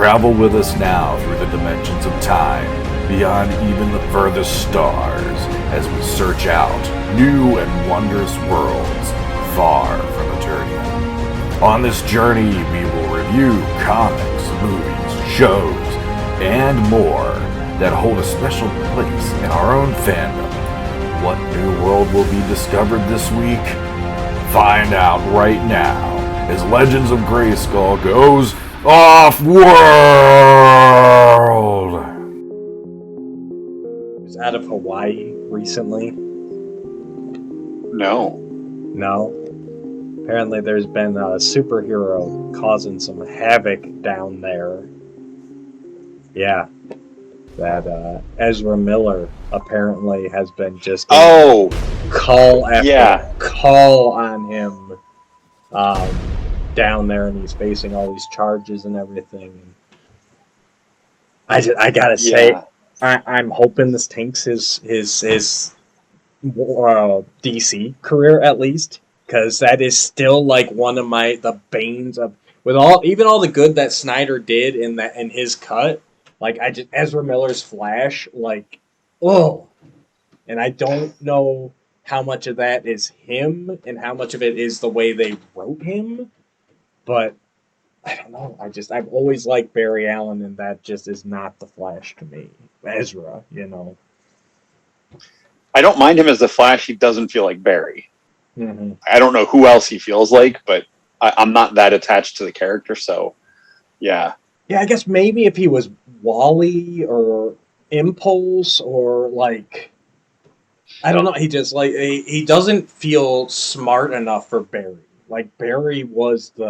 Travel with us now through the dimensions of time, beyond even the furthest stars, as we search out new and wondrous worlds far from Eternia. On this journey, we will review comics, movies, shows, and more that hold a special place in our own fandom. What new world will be discovered this week? Find out right now as Legends of Grayskull goes off-world! I was out of Hawaii recently. No. Apparently there's been a superhero causing some havoc down there. Yeah. That Ezra Miller apparently has been just call after call on him down there, and he's facing all these charges and everything. I gotta say, I'm hoping this tanks his DC career at least, because that is still like one of the banes of even all the good that Snyder did in his cut. Like, Ezra Miller's Flash, and I don't know how much of that is him and how much of it is the way they wrote him, but I don't know. I've always liked Barry Allen, and that just is not the Flash to me. Ezra, I don't mind him as the Flash. He doesn't feel like Barry. Mm-hmm. I don't know who else he feels like, but I'm not that attached to the character, so yeah. Yeah, I guess maybe if he was Wally or Impulse or I don't know. He just he doesn't feel smart enough for Barry. Like Barry was he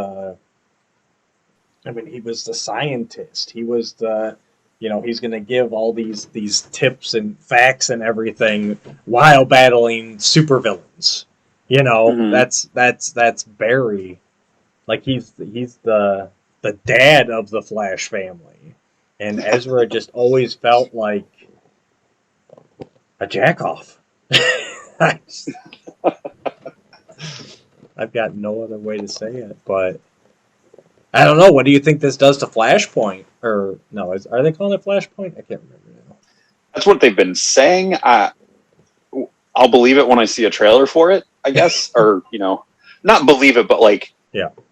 was the scientist. He was he's going to give all these tips and facts and everything while battling supervillains. Mm-hmm. That's Barry. Like he's the dad of the Flash family, and Ezra just always felt like a jackoff. I've got no other way to say it, but I don't know. What do you think this does to Flashpoint? Or no, are they calling it Flashpoint? I can't remember now. That's what they've been saying. I'll believe it when I see a trailer for it, I guess, or not believe it, but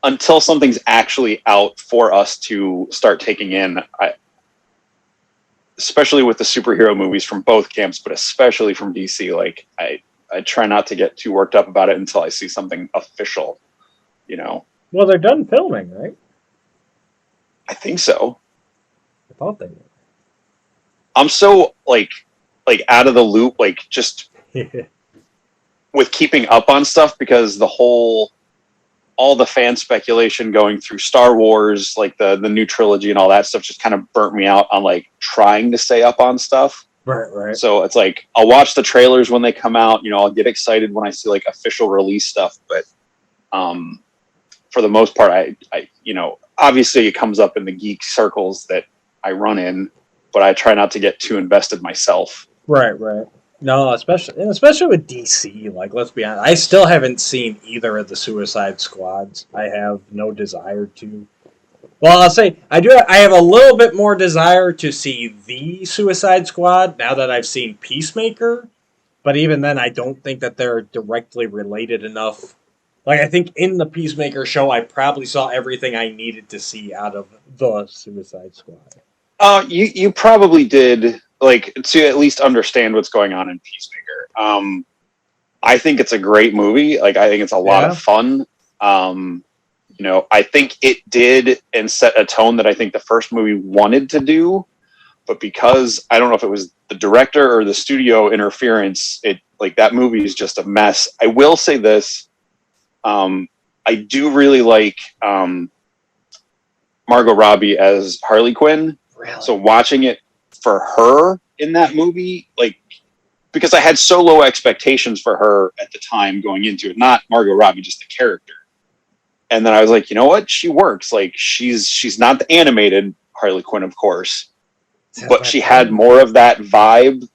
until something's actually out for us to start taking in, especially with the superhero movies from both camps, but especially from DC, I try not to get too worked up about it until I see something official, Well, they're done filming, right? I think so. I thought they were. I'm so out of the loop, just with keeping up on stuff, because all the fan speculation going through Star Wars, the new trilogy and all that stuff just kind of burnt me out on trying to stay up on stuff. Right. So it's I'll watch the trailers when they come out, I'll get excited when I see official release stuff. But for the most part, I obviously it comes up in the geek circles that I run in, but I try not to get too invested myself. Right. No, especially with DC. Let's be honest, I still haven't seen either of the Suicide Squads. I have no desire to. Well, I'll say I do. I have a little bit more desire to see the Suicide Squad now that I've seen Peacemaker. But even then, I don't think that they're directly related enough. I think in the Peacemaker show, I probably saw everything I needed to see out of the Suicide Squad. You probably did. To at least understand what's going on in Peacemaker. I think it's a great movie. I think it's a lot of fun. I think it did and set a tone that I think the first movie wanted to do, but because I don't know if it was the director or the studio interference, that movie is just a mess. I will say this. I do really like Margot Robbie as Harley Quinn. Really? So watching it for her in that movie, because I had so low expectations for her at the time going into it, not Margot Robbie, just the character. And then I was like, you know what? She works. She's not the animated Harley Quinn, of course, but she had more of that vibe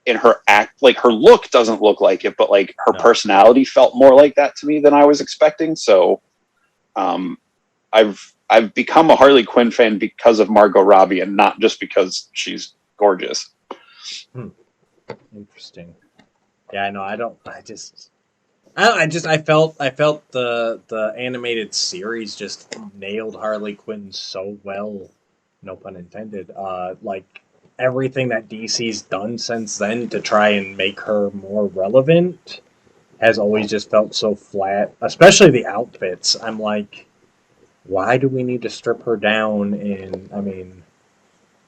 in her act. Her look doesn't look like it, but her personality felt more like that to me than I was expecting. So, I've I've become a Harley Quinn fan because of Margot Robbie and not just because she's gorgeous. Interesting. Yeah, I know. I felt the animated series just nailed Harley Quinn so well. No pun intended. Like everything that DC's done since then to try and make her more relevant has always just felt so flat. Especially the outfits. I'm like, why do we need to strip her down? And I mean,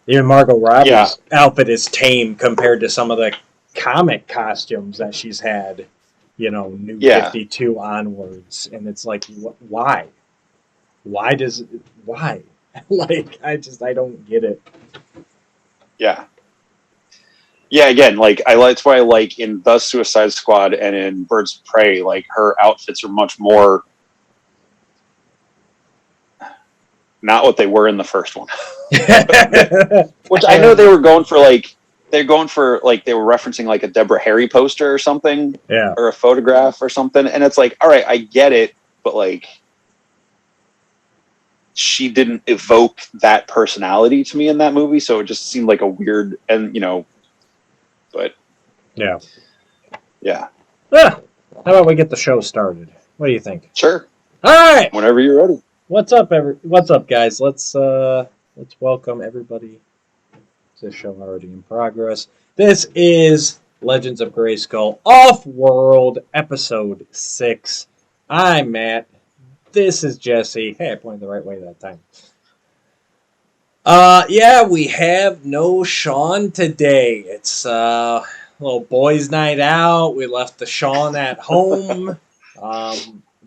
even Margot Robbie's outfit is tame compared to some of the comic costumes that she's had. New 52 onwards, and it's like, why? Why? Like, I don't get it. Yeah. Yeah, again, like that's why I like in The Suicide Squad and in Birds of Prey, like her outfits are much more not what they were in the first one. Which I know they were going for they were referencing like a Deborah Harry poster or something. Yeah. Or a photograph or something. And it's like, all right, I get it, but like she didn't evoke that personality to me in that movie, so it just seemed like a weird but yeah. Yeah. How about we get the show started? What do you think? Sure. All right. Whenever you're ready. What's up, guys? Let's welcome everybody to the show already in progress. This is Legends of Grayskull Off-World, Episode 6. I'm Matt. This is Jesse. Hey, I pointed the right way that time. Yeah, we have no Shawn today. It's a little boys' night out. We left the Shawn at home.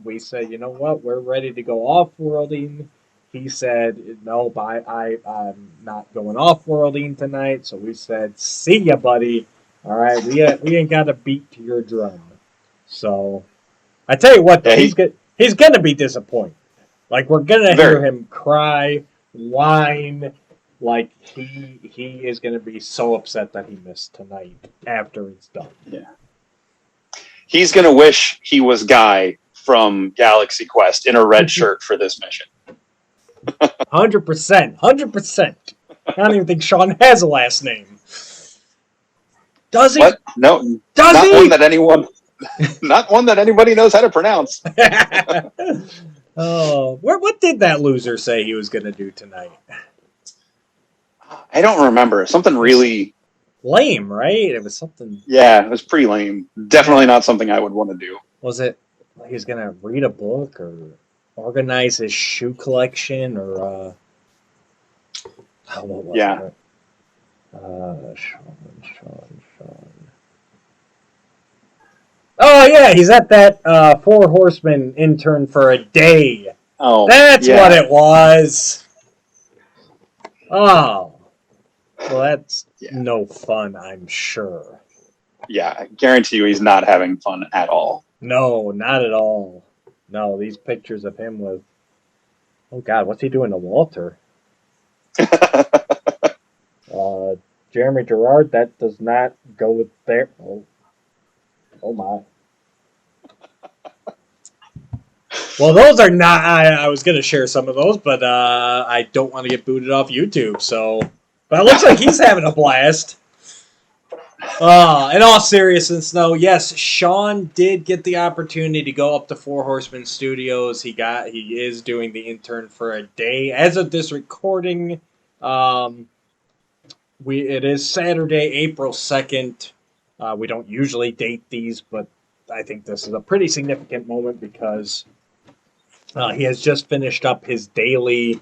We said, you know what, we're ready to go off-worlding. He said, no, I'm not going off-worlding tonight. So we said, see ya, buddy. All right, we ain't got a beat to your drum. So I tell you what, though, he's gonna be disappointed. Like, we're gonna hear him cry, whine. Like, he is gonna be so upset that he missed tonight after it's done. Yeah. He's gonna wish he was Guy from Galaxy Quest in a red shirt for this mission. 100%. I don't even think Shawn has a last name. Does he? What? No. Does he? Not one that anybody knows how to pronounce. Oh, what did that loser say he was going to do tonight? I don't remember. Something really lame, right? It was something. Yeah, it was pretty lame. Definitely not something I would want to do. Was it he was going to read a book or organize his shoe collection or what was it? Shawn. Oh yeah, he's at that 4 Horsemen intern for a day. Oh, that's what it was. Oh, well, that's no fun, I'm sure. Yeah, I guarantee you he's not having fun at all. No, not at all. No, these pictures of him with... Oh, God, what's he doing to Walter? Jeremy Gerard, that does not go with there. Oh my. Well, those are not... I was going to share some of those, but I don't want to get booted off YouTube, so... But it looks like he's having a blast. In all seriousness, though, yes, Shawn did get the opportunity to go up to 4 Horsemen Studios. He is doing the intern for a day. As of this recording, it is Saturday, April 2nd. We don't usually date these, but I think this is a pretty significant moment because he has just finished up his daily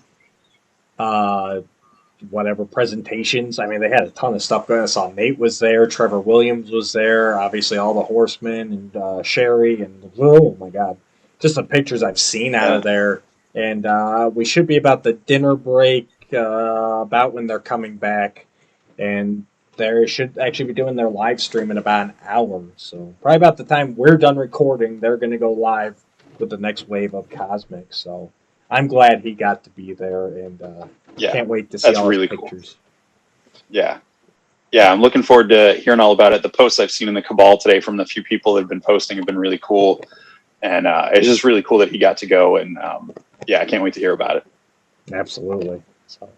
presentations. I mean, they had a ton of stuff going on. I saw Nate was there, Trevor Williams was there, obviously all the Horsemen and Sherry, and oh my God, just the pictures I've seen out of there. And we should be about the dinner break, about when they're coming back, and they should actually be doing their live stream in about an hour. So probably about the time we're done recording, they're going to go live with the next wave of Cosmic. So I'm glad he got to be there, and can't wait to see all his pictures. Cool. Yeah, I'm looking forward to hearing all about it. The posts I've seen in the Cabal today from the few people that have been posting have been really cool, and it's just really cool that he got to go, and I can't wait to hear about it. Absolutely. So,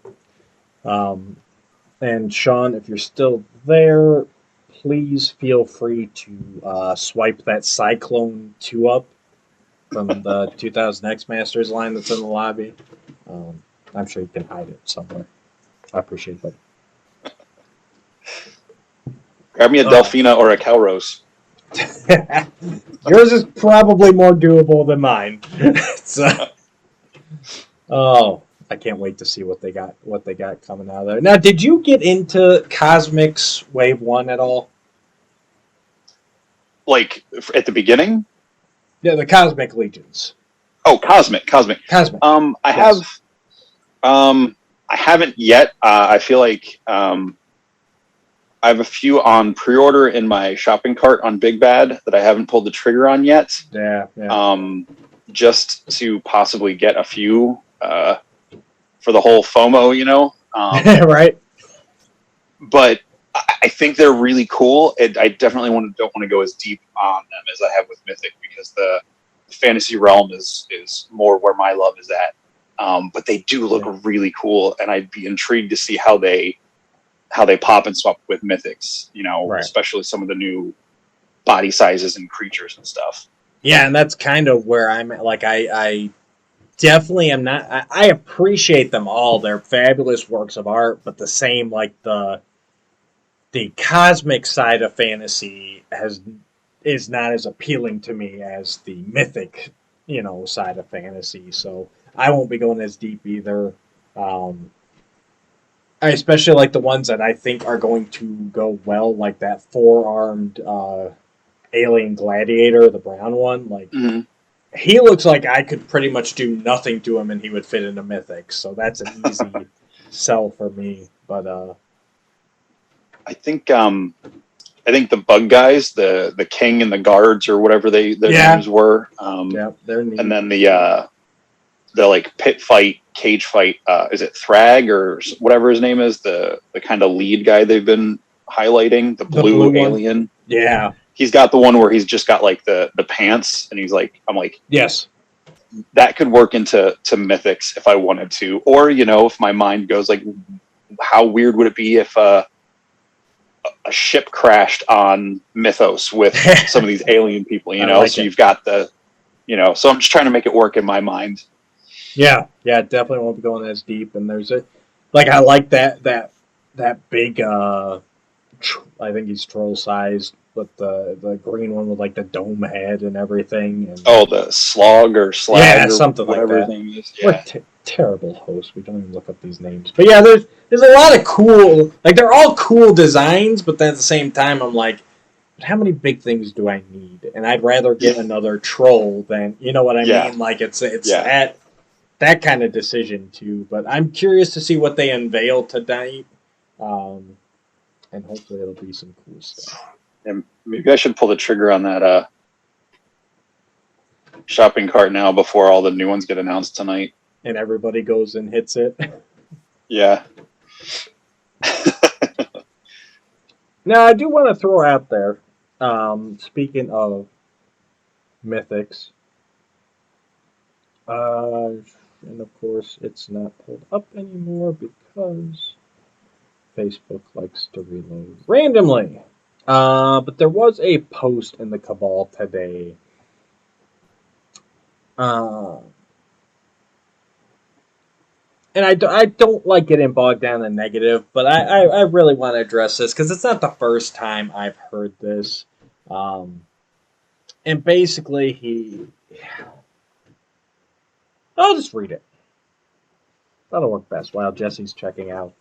and Shawn, if you're still there, please feel free to swipe that Cyclone 2 up from the 2000 X Masters line that's in the lobby. I'm sure you can hide it somewhere. I appreciate that. Grab me a Delfina or a Calrose. Yours is probably more doable than mine. So, oh, I can't wait to see what they got coming out of there. Now, did you get into Cosmics Wave 1 at all? Like at the beginning? Yeah, the Cosmic Legions. Oh, Cosmic. Yes. I haven't yet. I feel like I have a few on pre-order in my shopping cart on Big Bad that I haven't pulled the trigger on yet. Yeah. Just to possibly get a few for the whole FOMO, Right. But I think they're really cool. I definitely don't want to go as deep on them as I have with Mythic because the fantasy realm is more where my love is at. But they do look really cool, and I'd be intrigued to see how they pop and swap with Mythics. Right. Especially some of the new body sizes and creatures and stuff. Yeah, and that's kind of where I'm at. Like, I definitely am not. I appreciate them all. They're fabulous works of art, but the same, like the cosmic side of fantasy is not as appealing to me as the mythic, side of fantasy. So I won't be going as deep either. I especially like the ones that I think are going to go well, like that 4-armed alien gladiator, the brown one. Like, he looks like I could pretty much do nothing to him and he would fit into mythic. So that's an easy sell for me. But I think the bug guys, the king and the guards or whatever their names were. They're neat. And then the like pit fight, cage fight. Is it Thrag or whatever his name is? The kind of lead guy they've been highlighting, the blue alien. One. Yeah, he's got the one where he's just got like the pants, and I'm like, yes, that could work into mythics if I wanted to, or if my mind goes like, how weird would it be if a ship crashed on Mythos with some of these alien people, so you've got so I'm just trying to make it work in my mind. Yeah, definitely won't be going as deep. And there's I like that big, I think he's troll sized, but the green one with like the dome head and everything. And, the slog or slag, yeah, something like that. Whatever his name is. Yeah. We're terrible hosts. We don't even look up these names. But yeah, there's a lot of cool, they're all cool designs, but then at the same time, I'm like, how many big things do I need? And I'd rather get another troll than, you know what I mean? Like, it's that kind of decision too. But I'm curious to see what they unveil tonight, and hopefully it'll be some cool stuff. And maybe I should pull the trigger on that shopping cart now before all the new ones get announced tonight. And everybody goes and hits it. Yeah. Now, I do want to throw out there, speaking of mythics, and of course it's not pulled up anymore because Facebook likes to reload randomly. But there was a post in the Cabal today. And I don't like getting bogged down in negative, but I really want to address this because it's not the first time I've heard this. And basically I'll just read it. That'll work best while Jesse's checking out.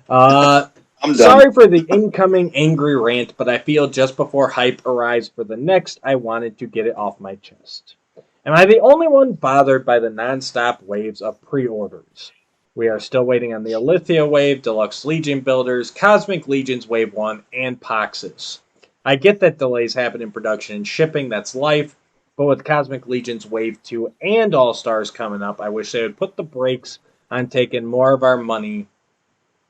I'm done. Sorry for the incoming angry rant, but I feel just before hype arrives for the next, I wanted to get it off my chest. Am I the only one bothered by the non-stop waves of pre-orders? We are still waiting on the Alithia Wave, Deluxe Legion Builders, Cosmic Legions Wave 1, and Poxes. I get that delays happen in production and shipping, that's life, but with Cosmic Legions Wave 2 and All-Stars coming up, I wish they would put the brakes on taking more of our money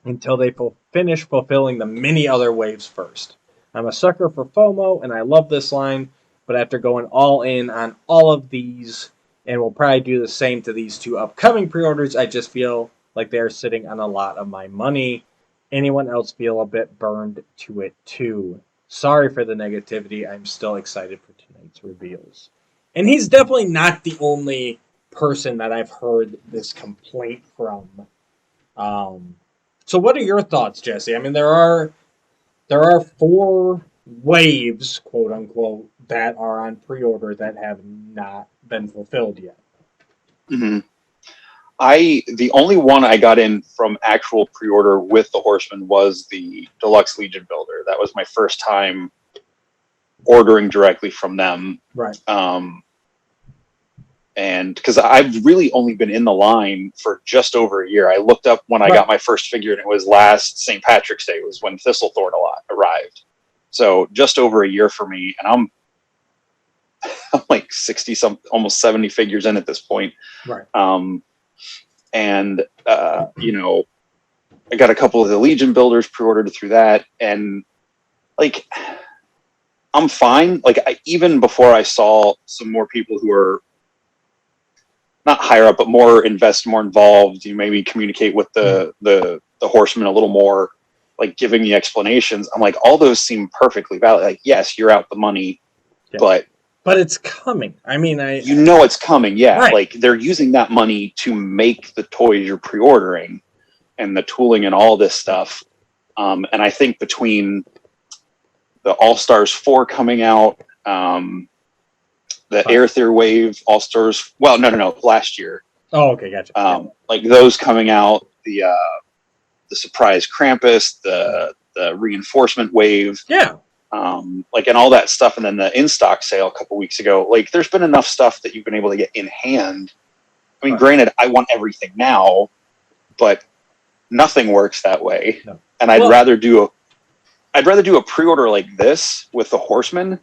until they finish fulfilling the many other waves first. I'm a sucker for FOMO, and I love this line, but after going all in on all of these, and we'll probably do the same to these 2 upcoming pre-orders. I just feel like they're sitting on a lot of my money. Anyone else feel a bit burned to it too? Sorry for the negativity. I'm still excited for tonight's reveals. And he's definitely not the only person that I've heard this complaint from. So what are your thoughts, Jesse? I mean, there are 4 waves, quote unquote, that are on pre-order that have not been fulfilled yet. Mm-hmm. The only one I got in from actual pre-order with the Horseman was the Deluxe Legion Builder. That was my first time ordering directly from them. Right. And because I've really only been in the line for just over a year. I looked up when I got my first figure, and it was last St. Patrick's Day was when Thistlethorn arrived. So just over a year for me, and I'm like 60 some, almost 70 figures in at this point. Right. And you know, I got a couple of the Legion builders pre-ordered through that, and like I'm fine. Like even before I saw some more people who are not higher up, but more involved, you maybe communicate with the Horseman a little more, like giving the explanations. I'm like, all those seem perfectly valid. Like, yes, you're out the money, but it's coming. I mean, you know it's coming. Yeah, right. Like they're using that money to make the toys you're pre-ordering and the tooling and all this stuff. And I think between the All-Stars 4 coming out, the Aether Wave All-Stars, well, no, last year. Oh, okay, gotcha. Like those coming out, the surprise Krampus, the reinforcement wave. Yeah. Like, and all that stuff, and then the in-stock sale a couple weeks ago. Like, there's been enough stuff that you've been able to get in hand. I mean, granted, I want everything now, but nothing works that way. No. And I'd rather do a pre-order like this with the Horseman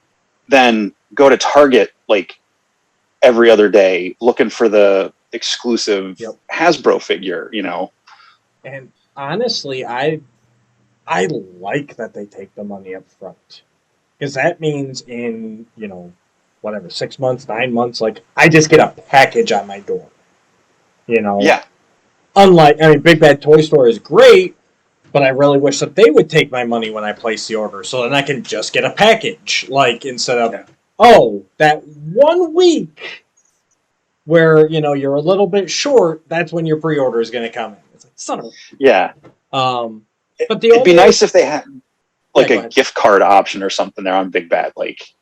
than go to Target like every other day looking for the exclusive Hasbro figure, you know. And honestly, I like that they take the money up front, because that means in, you know, whatever, 6 months, 9 months, like I just get a package on my door, you know. Yeah. Unlike, I mean, Big Bad Toy Store is great, but I really wish that they would take my money when I place the order, so then I can just get a package, like instead of that 1 week where, you know, you're a little bit short. That's when your pre-order is going to come in. It's like, son of a... But it'd be nice if they had like a gift card option or something there on Big Bad. Like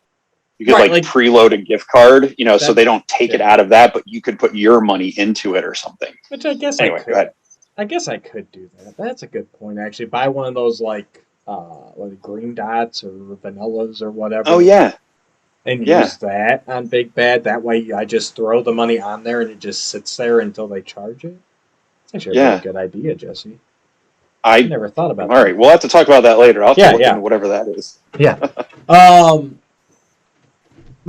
you could like preload a gift card, you know, so they don't take it out of that, but you could put your money into it or something. Which I guess anyway, go ahead. I guess I could do that. That's a good point, actually. Buy one of those like green dots or vanillas or whatever. Oh yeah. And use that on Big Bad. That way I just throw the money on there and it just sits there until they charge it. It's actually a really good idea, Jesse. I never thought about that. All right, we'll have to talk about that later. I'll have to look into whatever that is. Yeah. But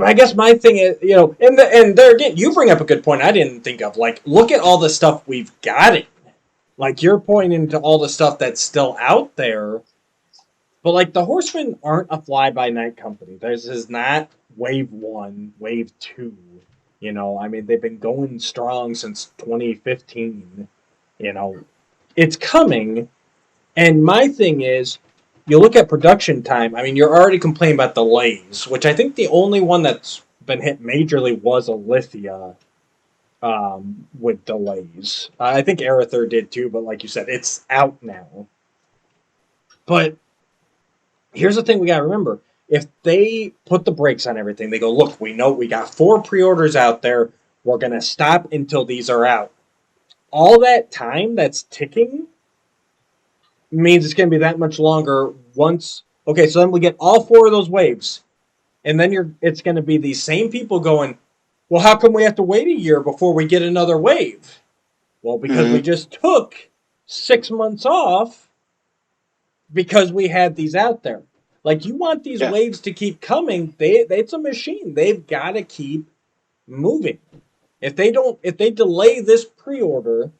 I guess my thing is, you know, and there again, you bring up a good point I didn't think of. Like, look at all the stuff we've gotten. Like, you're pointing to all the stuff that's still out there. But, like, the Horsemen aren't a fly-by-night company. This is not Wave 1, Wave 2. You know, I mean, they've been going strong since 2015. You know, it's coming. And my thing is, you look at production time, I mean, you're already complaining about delays, which I think the only one that's been hit majorly was Alithia with delays. I think Aether did too, but like you said, it's out now. But here's the thing we got to remember. If they put the brakes on everything, they go, look, we know we got 4 pre-orders out there. We're going to stop until these are out. All that time that's ticking means it's going to be that much longer once. Okay, so then we get all 4 of those waves. And then it's going to be these same people going, well, how come we have to wait a year before we get another wave? Well, because we just took 6 months off because we had these out there. Like, you want these waves to keep coming. It's a machine. They've got to keep moving. If they delay this pre-order,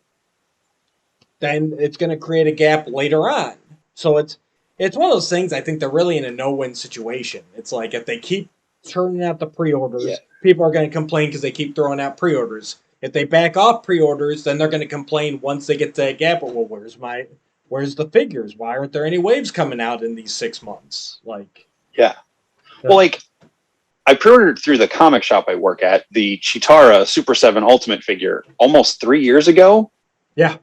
then it's going to create a gap later on. So it's one of those things. I think they're really in a no-win situation. It's like if they keep turning out the pre-orders, people are going to complain because they keep throwing out pre-orders. If they back off pre-orders, then they're going to complain once they get to that gap. Well, where's the figures? Why aren't there any waves coming out in these 6 months? Like, yeah. Well, like, I pre-ordered through the comic shop I work at the Chitara Super 7 Ultimate figure almost 3 years ago. Yeah.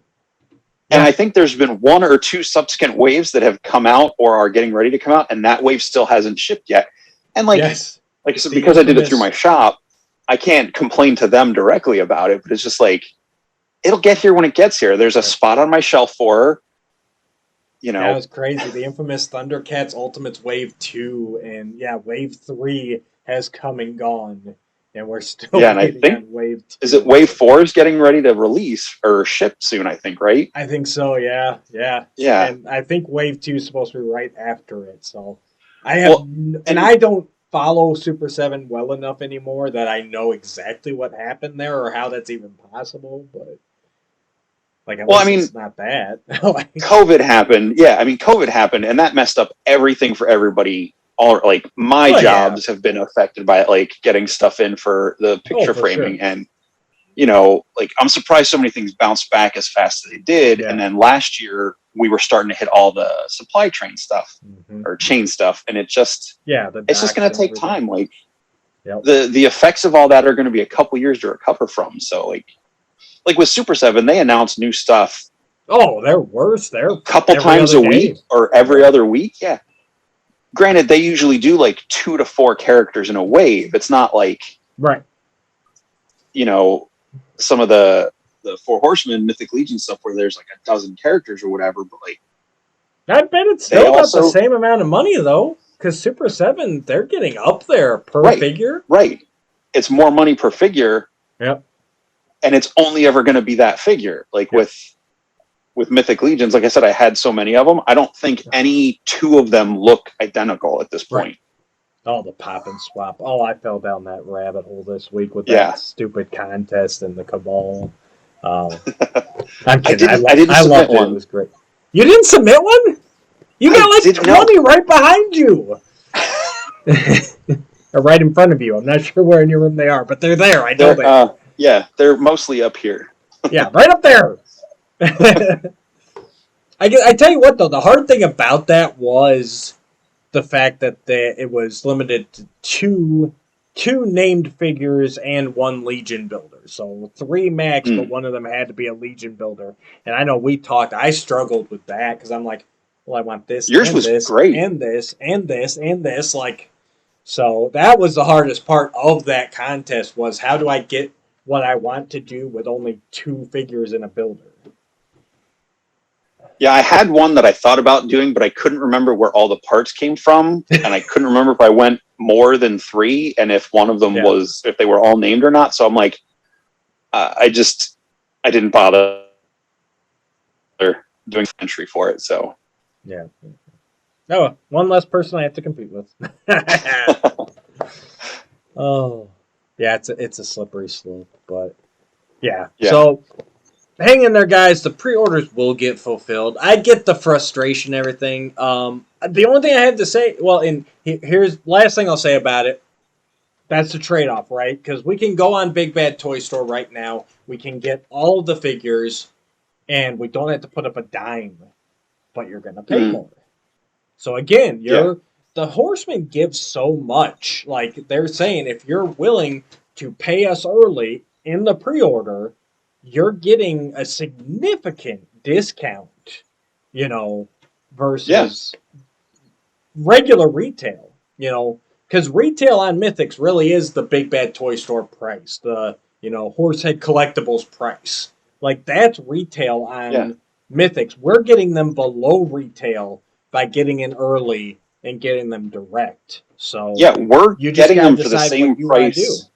And I think there's been 1 or 2 subsequent waves that have come out or are getting ready to come out, and that wave still hasn't shipped yet. And like I said, because I did it through my shop, I can't complain to them directly about it, but it's just like, it'll get here when it gets here. There's a spot on my shelf for her. You know, that was crazy. The infamous Thundercats Ultimates Wave 2 and Wave 3 has come and gone, and we're still waiting on Wave 2. Is it Wave 4 is getting ready to release or ship soon? I think, right? I think so. Yeah. And I think Wave 2 is supposed to be right after it. So I don't follow Super 7 well enough anymore that I know exactly what happened there or how that's even possible, but. It's not bad. COVID happened. Yeah, I mean, COVID happened, and that messed up everything for everybody. My jobs have been affected by it, like getting stuff in for the picture framing. Sure. And, I'm surprised so many things bounced back as fast as they did. Yeah. And then last year, we were starting to hit all the supply chain stuff or chain stuff. And it's just going to take time. Like, the effects of all that are going to be a couple years to recover from. So, like with Super 7, they announce new stuff. Oh, they're worse. They're a couple times a week or every other week. Yeah. Granted, they usually do like 2 to 4 characters in a wave. It's not like, some of the Four Horsemen, Mythic Legion stuff where there's like a dozen characters or whatever. But I bet it's still about the same amount of money though, because Super 7, they're getting up there per figure. Right. It's more money per figure. Yep. And it's only ever going to be that figure. Like with Mythic Legions, like I said, I had so many of them. I don't think any 2 of them look identical at this point. Oh, the pop and swap. Oh, I fell down that rabbit hole this week with that stupid contest and the Cabal. I'm kidding. I didn't submit one. It was great. You didn't submit one? You got like 20 right behind you. Or right in front of you. I'm not sure where in your room they are, but they're there. I know that. Yeah, they're mostly up here. Yeah, right up there. I tell you what, though, the hard thing about that was the fact that it was limited to two named figures and 1 Legion builder. So 3 max, but one of them had to be a Legion builder. And I know we talked. I struggled with that because I'm like, well, I want this. Yours and was this, great. And this, and this, and this. So that was the hardest part of that contest was how do I get what I want to do with only 2 figures in a builder. Yeah, I had one that I thought about doing, but I couldn't remember where all the parts came from, and I couldn't remember if I went more than 3, and if one of them was, if they were all named or not. So I'm like, I didn't bother doing entry for it. So yeah, no, one less person I have to compete with. Oh, yeah, it's a slippery slope, but yeah. So. Hang in there, guys. The pre-orders will get fulfilled. I get the frustration and everything. The only thing I had to say, here's last thing I'll say about it. That's the trade-off, right? Because we can go on Big Bad Toy Store right now. We can get all of the figures, and we don't have to put up a dime, but you're going to pay more. So again, the Horsemen give so much. Like they're saying, if you're willing to pay us early in the pre-order, you're getting a significant discount, versus regular retail, because retail on Mythics really is the Big Bad Toy Store price, the, Horsehead Collectibles price. Like, that's retail on Mythics. We're getting them below retail by getting in early and getting them direct. So we're getting them for the same price.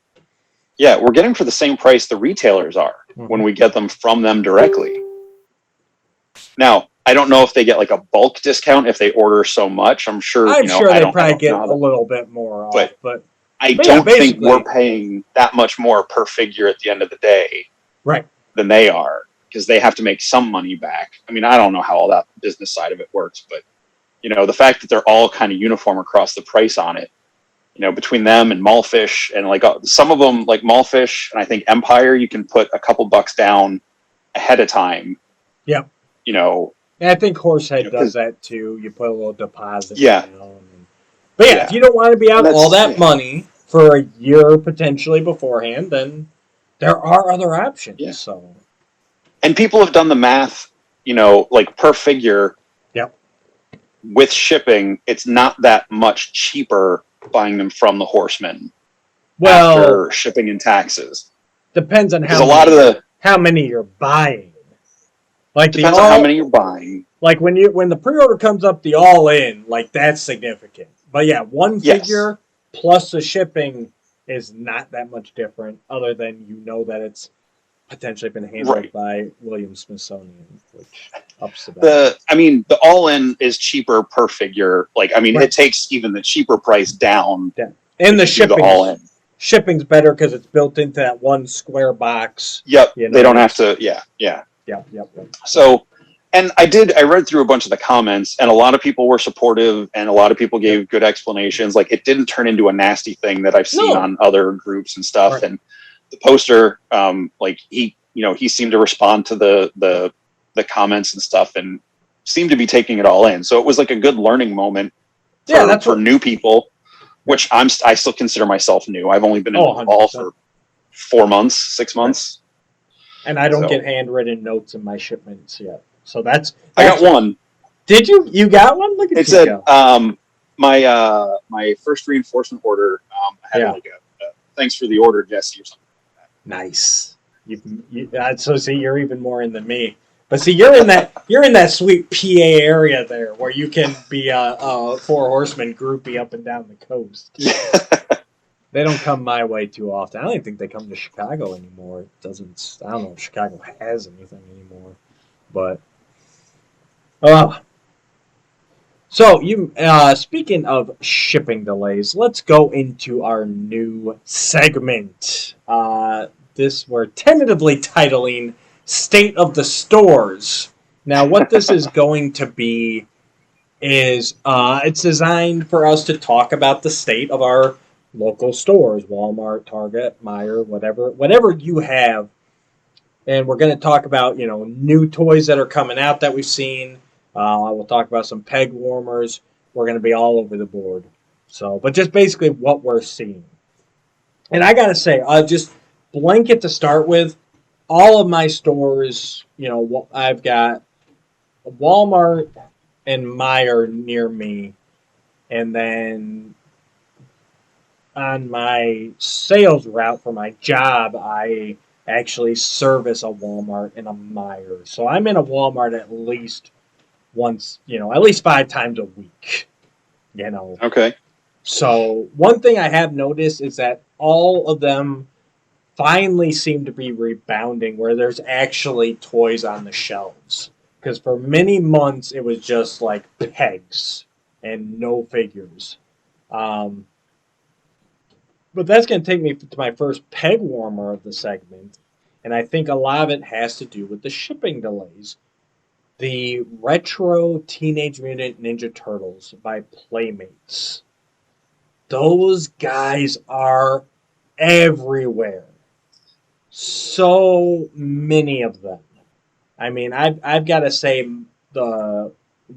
Yeah, we're getting for the same price the retailers are when we get them from them directly. Now, I don't know if they get like a bulk discount if they order so much. I'm sure they probably get a little bit more off, but I don't think we're paying that much more per figure at the end of the day, than they are, because they have to make some money back. I mean, I don't know how all that business side of it works, but the fact that they're all kind of uniform across the price on it, between them and Mallfish and like some of them, like Mallfish and I think Empire, you can put a couple bucks down ahead of time. Yep. And I think Horsehead does that too. You put a little deposit down. But if you don't want to be out all that money for a year potentially beforehand, then there are other options. Yeah. So. And people have done the math, like per figure. Yep. With shipping, it's not that much cheaper buying them from the Horsemen. Well, after shipping and taxes. Depends on how many you're buying. Like depends on how many you're buying. Like when the pre-order comes up, the all-in, like that's significant. But yeah, one figure plus the shipping is not that much different, other than that it's potentially been handled by Williams-Smithsonian, which ups the value. The all-in is cheaper per figure. Like, it takes even the cheaper price down. Yeah. And the shipping's better because it's built into that one square box. Yep. They don't have to. Yeah. Yep. So, and I read through a bunch of the comments, and a lot of people were supportive, and a lot of people gave good explanations. Like, it didn't turn into a nasty thing that I've seen on other groups and stuff. Right. And the poster, he seemed to respond to the comments and stuff, and seemed to be taking it all in. So it was like a good learning moment for new people, which I still consider myself new. I've only been in the ball for 4 months, 6 months. And I don't get handwritten notes in my shipments yet. So that's I got one. Did you? You got one? Look at it. Said my first reinforcement order. I had like a thanks for the order, Jesse, or something like that. Nice. So see, you're even more in than me. But see, you're in that sweet PA area there where you can be a Four Horsemen groupie up and down the coast. They don't come my way too often. I don't even think they come to Chicago anymore. I don't know if Chicago has anything anymore. But so you speaking of shipping delays, let's go into our new segment. This we're tentatively titling State of the Stores. Now, what this is going to be is it's designed for us to talk about the state of our local stores, Walmart, Target, Meijer, whatever you have. And we're going to talk about, new toys that are coming out that we've seen. We'll talk about some peg warmers. We're going to be all over the board. So, but just basically what we're seeing. And I got to say, just blanket to start with, all of my stores, I've got Walmart and Meijer near me. And then on my sales route for my job, I actually service a Walmart and a Meijer. So I'm in a Walmart at least once, at least 5 times a week, Okay. So one thing I have noticed is that all of them finally seem to be rebounding where there's actually toys on the shelves. Because for many months, it was just like pegs and no figures. But that's going to take me to my first peg warmer of the segment. And I think a lot of it has to do with the shipping delays. The Retro Teenage Mutant Ninja Turtles by Playmates. Those guys are everywhere. So many of them. I mean, I've got to say the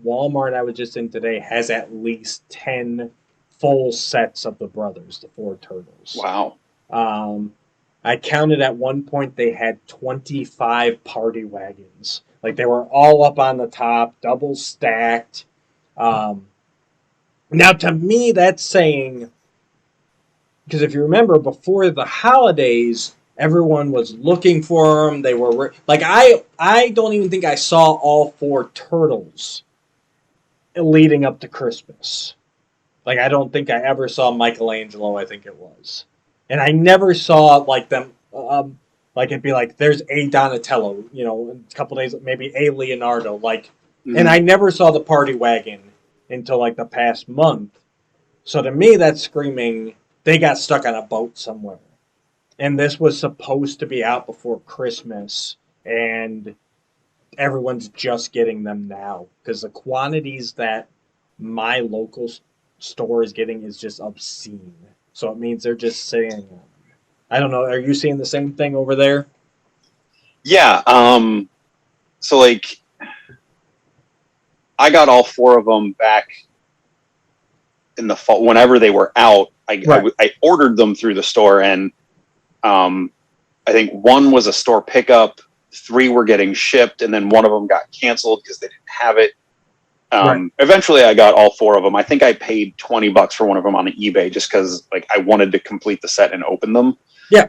Walmart I was just in today has at least 10 full sets of the brothers, the 4 turtles. Wow. I counted at one point they had 25 party wagons. Like they were all up on the top, double stacked. Now to me that's saying, because if you remember before the holidays, everyone was looking for them. They were like, I don't even think I saw all 4 turtles leading up to Christmas. Like, I don't think I ever saw Michelangelo, I think it was. And I never saw, like, them, like, it'd be like, there's a Donatello, a couple days, maybe a Leonardo, like, and I never saw the party wagon until, like, the past month. So to me, that's screaming, they got stuck on a boat somewhere. And this was supposed to be out before Christmas, and everyone's just getting them now. Because the quantities that my local store is getting is just obscene. So it means they're just saying, I don't know. Are you seeing the same thing over there? Yeah. So like, I got all 4 of them back in the fall whenever they were out. I ordered them through the store, and I think 1 was a store pickup, 3 were getting shipped, and then 1 of them got canceled because they didn't have it. Eventually, I got all 4 of them. I think I paid $20 for 1 of them on eBay just because like I wanted to complete the set and open them. Yeah.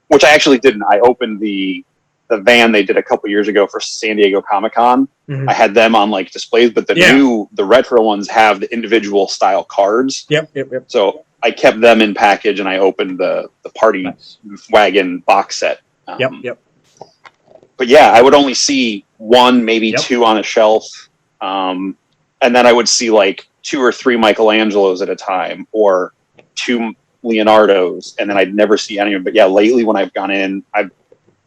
Which I actually didn't. I opened the van they did a couple years ago for San Diego Comic-Con. Mm-hmm. I had them on like displays, but the retro ones have the individual style cards. Yep. So I kept them in package, and I opened the party wagon box set. Yep. But yeah, I would only see 1, maybe 2 on a shelf. And then I would see like 2 or 3 Michelangelos at a time, or 2 Leonardos, and then I'd never see any of them. But yeah, lately when I've gone in, I've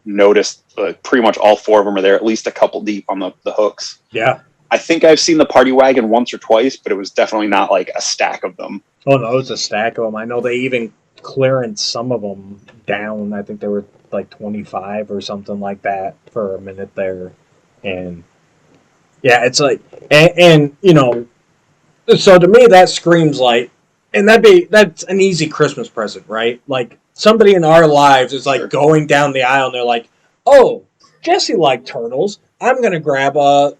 noticed pretty much all 4 of them are there, at least a couple deep on the hooks. Yeah. I think I've seen the party wagon once or twice, but it was definitely not like a stack of them. Oh no, it's a stack of them. I know they even clearance some of them down. I think they were like 25 or something like that for a minute there. And yeah, it's like, and you know, so to me that screams like, and that's an easy Christmas present, right? Like somebody in our lives is like going down the aisle and they're like, oh, Jesse liked turtles. I'm gonna grab I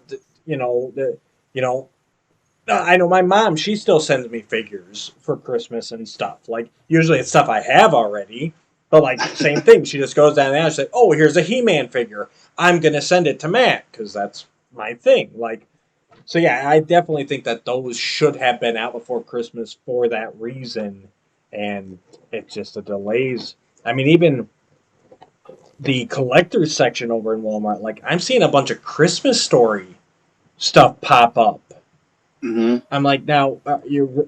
know my mom, she still sends me figures for Christmas and stuff. Like usually it's stuff I have already, but like same thing. She just goes down the aisle and says, oh, here's a He-Man figure. I'm gonna send it to Matt because that's my thing. Like, so yeah, I definitely think that those should have been out before Christmas for that reason, and it's just the delays. I mean, even the collector's section over in Walmart, like I'm seeing a bunch of Christmas Story stuff pop up. Mm-hmm. I'm like, now,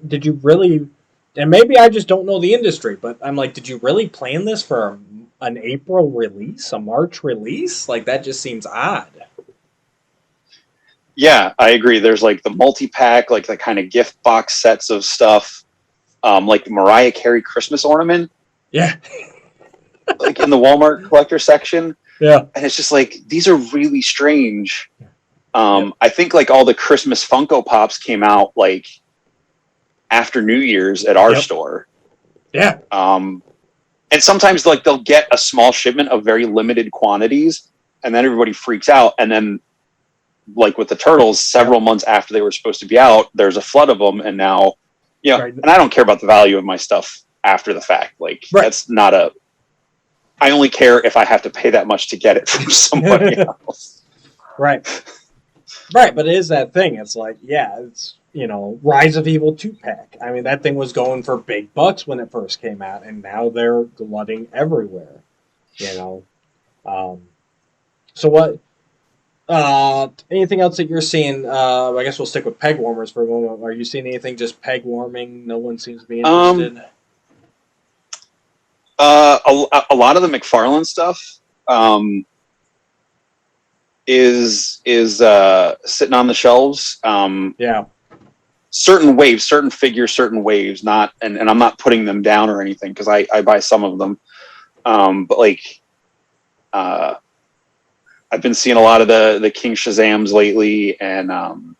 did you really? And maybe I just don't know the industry, but I'm like, did you really plan this for an April release, a March release? Like that just seems odd. Yeah, I agree. There's like the multi-pack, like the kind of gift box sets of stuff, like the Mariah Carey Christmas ornament. Yeah. Like in the Walmart collector section. Yeah. And it's just like, these are really strange. I think like all the Christmas Funko Pops came out like after New Year's at our store. Yeah. And sometimes like they'll get a small shipment of very limited quantities, and then everybody freaks out, and then like with the turtles, several months after they were supposed to be out, there's a flood of them, and now, and I don't care about the value of my stuff after the fact. Like that's not I only care if I have to pay that much to get it from somebody else. Right, but it is that thing. It's like, it's, Rise of Evil 2-pack. I mean, that thing was going for big bucks when it first came out, and now they're glutting everywhere, So what... anything else that you're seeing? I guess we'll stick with peg warmers for a moment. Are you seeing anything just peg warming? No one seems to be interested. A lot of the McFarlane stuff is sitting on the shelves. Certain waves, certain figures, certain waves. Not, and I'm not putting them down or anything because I buy some of them. But like, I've been seeing a lot of the King Shazams lately, and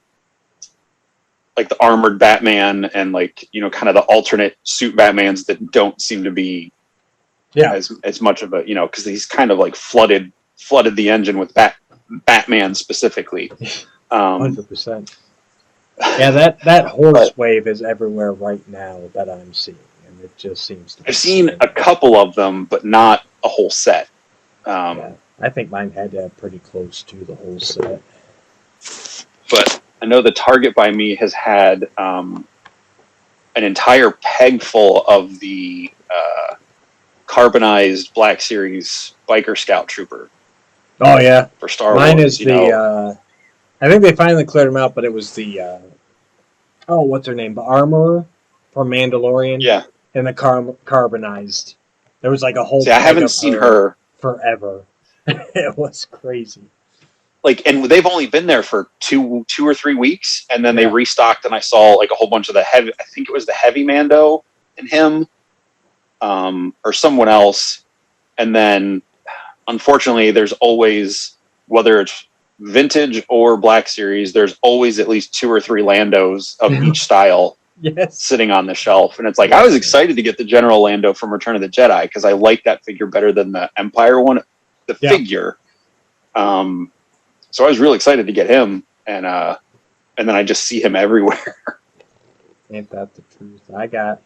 like the armored Batman, and like kind of the alternate suit Batmans that don't seem to be as much of a because he's kind of like flooded the engine with Batman specifically. 100%. Yeah, that horse wave is everywhere right now that I'm seeing, and it just seems to be. I've seen a couple of them, but not a whole set. I think mine had to have pretty close to the whole set. But I know the Target by me has had an entire peg full of the carbonized Black Series Biker Scout Trooper. Oh, yeah. For Star Mine Wars. is I think they finally cleared them out, but it was the... what's her name? The Armorer from Mandalorian? Yeah. And the carbonized. There was like a whole... I haven't seen her forever. It was crazy. and they've only been there for two or 3 weeks, and then they restocked, and I saw like a whole bunch of the heavy. I think it was the heavy Mando and him, or someone else, and then unfortunately, there's always, whether it's vintage or Black Series, there's always at least 2 or 3 Landos of each style sitting on the shelf, and it's like I was excited to get the General Lando from Return of the Jedi because I like that figure better than the Empire one. The figure. So I was really excited to get him, and then I just see him everywhere. Ain't that the truth? I got.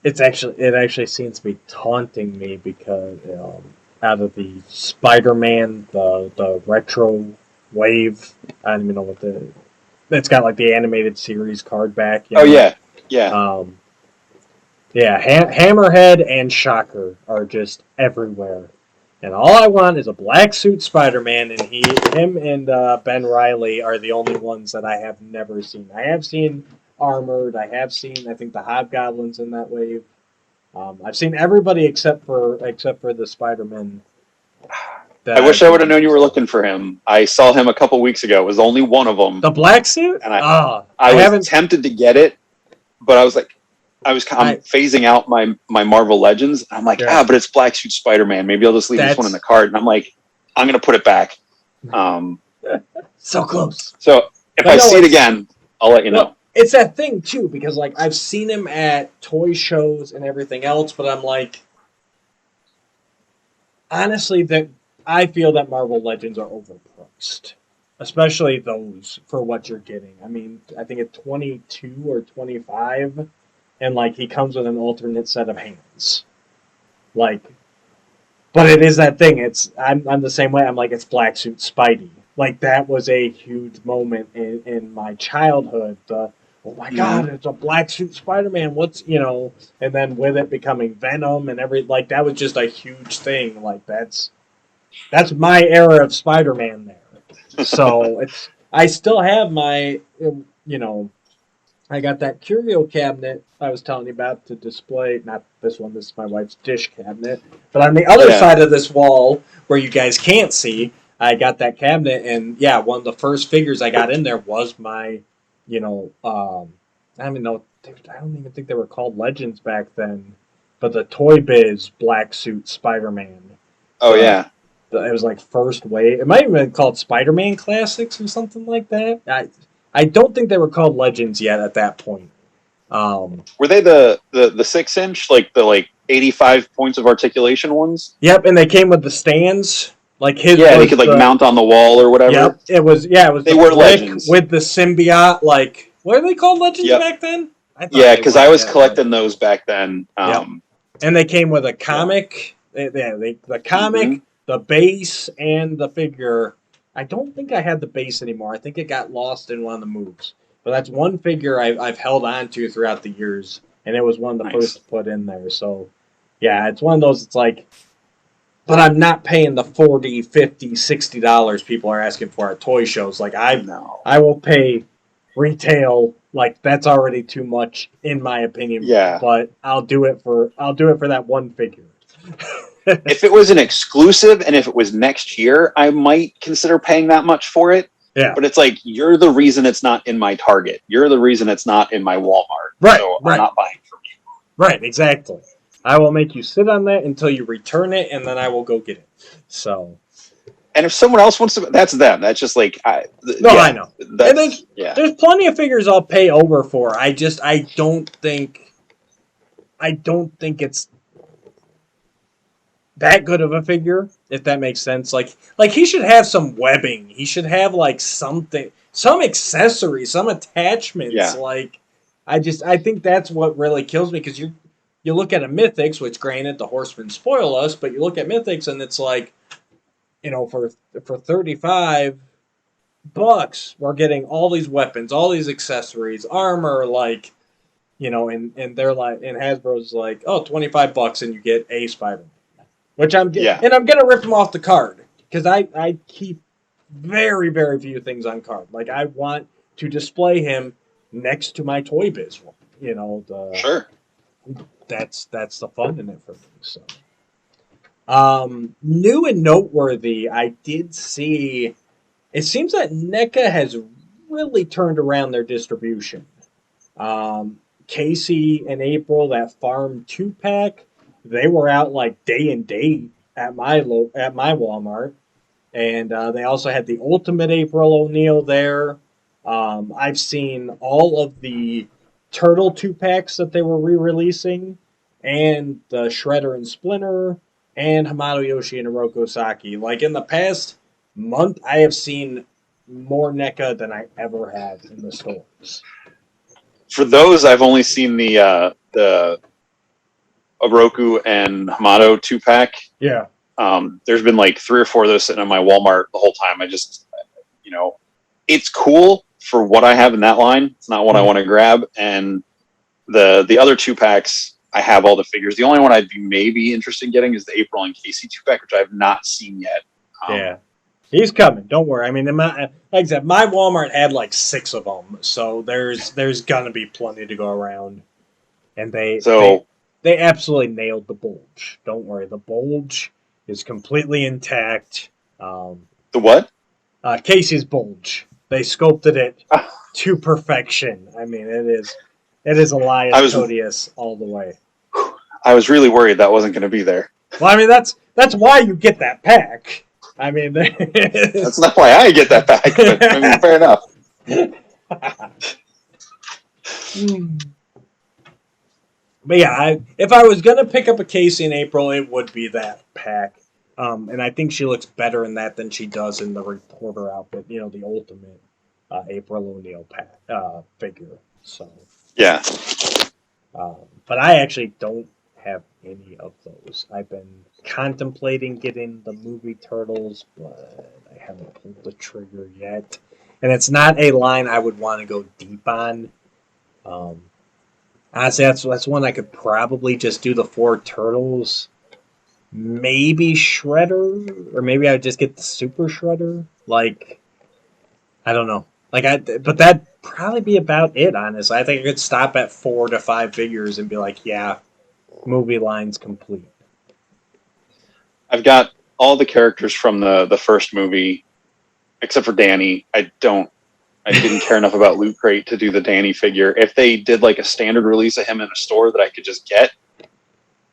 It actually seems to be taunting me because out of the Spider-Man, the retro wave, I don't even know what it's got like the animated series card back. You know? Yeah. Hammerhead and Shocker are just everywhere. And all I want is a black suit Spider-Man, and him and Ben Reilly are the only ones that I have never seen. I have seen Armored. I have seen, I think, the Hobgoblins in that wave. I've seen everybody except for the Spider-Man. I wish I would have known you were looking for him. I saw him a couple weeks ago. It was only one of them. The black suit? And I was tempted to get it, but I'm phasing out my Marvel Legends. And I'm like, but it's Black Suit Spider-Man. Maybe I'll just leave this one in the cart. And I'm like, I'm going to put it back. So close. So if I see it again, I'll let you know. It's that thing, too, because like I've seen him at toy shows and everything else, but I'm like, honestly, I feel that Marvel Legends are overpriced. Especially those for what you're getting. I mean, I think at 22 or 25, and like he comes with an alternate set of hands. Like, but it is that thing. I'm the same way. I'm like, it's Black Suit Spidey. Like that was a huge moment in my childhood. Oh my God, it's a Black Suit Spider-Man. And then with it becoming Venom and that was just a huge thing. Like that's my era of Spider-Man there. So I still have my, I got that curio cabinet I was telling you about to display, not this one, this is my wife's dish cabinet, but on the other side of this wall where you guys can't see, I got that cabinet, and one of the first figures I got in there was my, I don't even think they were called Legends back then, but the Toy Biz Black Suit Spider-Man. It was like first wave. It might have been called Spider-Man Classics or something like that. I don't think they were called Legends yet at that point. Were they the 6-inch, like the 85 points of articulation ones? Yep, and they came with the stands. Like his, they could mount on the wall or whatever. Yep, it was. They were Legends with the symbiote. Like, what are they called, Legends back then? Because I was collecting those back then. And they came with a comic. The comic, the base, and the figure. I don't think I had the base anymore. I think it got lost in one of the moves. But that's one figure I've held on to throughout the years, and it was one of the first to put in there. So, it's one of those. It's like. But I'm not paying the $40, $50, $60 people are asking for at toy shows. Like I will pay retail. Like that's already too much in my opinion. Yeah. But I'll do it for that one figure. If it was an exclusive and if it was next year, I might consider paying that much for it. Yeah. But it's like you're the reason it's not in my Target. You're the reason it's not in my Walmart. Right. So I'm not buying from you. Right. Exactly. I will make you sit on that until you return it, and then I will go get it. So, and if someone else wants to, that's them. That's just like I know. And there's plenty of figures I'll pay over for. I don't think it's that good of a figure, if that makes sense. Like he should have some webbing. He should have like something, some accessories, some attachments. Yeah. Like I think that's what really kills me because you look at a Mythics, which granted the Horsemen spoil us, but you look at Mythics and it's like, for $35, we're getting all these weapons, all these accessories, armor, and they're like, and Hasbro's like, oh, $25 and you get a Spider-Man, which I'm getting, and I'm gonna rip them off the card because I keep very, very few things on card. Like I want to display him next to my Toy Biz one, Sure. That's the fun in it for me. So, New and noteworthy, I did see. It seems that NECA has really turned around their distribution. Casey and April, that Farm 2-pack, they were out like day and date at my Walmart, and they also had the Ultimate April O'Neil there. I've seen all of the Turtle 2-packs that they were re-releasing, and the Shredder and Splinter, and Hamato Yoshi and Hiroko Saki. Like in the past month, I have seen more NECA than I ever have in the stores. For those, I've only seen the Oroku and Hamato 2-pack. Yeah. There's been like 3 or 4 of those sitting on my Walmart the whole time. I just, it's cool for what I have in that line. It's not what I want to grab. And the other 2-packs, I have all the figures. The only one I'd be maybe interested in getting is the April and Casey 2-pack, which I have not seen yet. Yeah. He's coming. Don't worry. I mean, like I said, my Walmart had like 6 of them, so there's gonna be plenty to go around. And they absolutely nailed the bulge. Don't worry, the bulge is completely intact. The what? Casey's bulge. They sculpted it to perfection. I mean, it is Elias Codius all the way. I was really worried that wasn't going to be there. Well, I mean, that's why you get that pack. I mean, that's not why I get that pack. But, I mean, fair enough. But yeah, if I was gonna pick up a Casey in April, it would be that pack. And I think she looks better in that than she does in the reporter outfit. The ultimate April O'Neil figure. So yeah. But I actually don't have any of those. I've been contemplating getting the movie Turtles, but I haven't pulled the trigger yet. And it's not a line I would want to go deep on. Honestly, that's one I could probably just do the 4 Turtles. Maybe Shredder, or maybe I would just get the Super Shredder. Like, I don't know. But that'd probably be about it, honestly. I think I could stop at 4 to 5 figures and be like, yeah, movie line's complete. I've got all the characters from the first movie, except for Danny. I didn't care enough about Loot Crate to do the Danny figure. If they did like a standard release of him in a store that I could just get,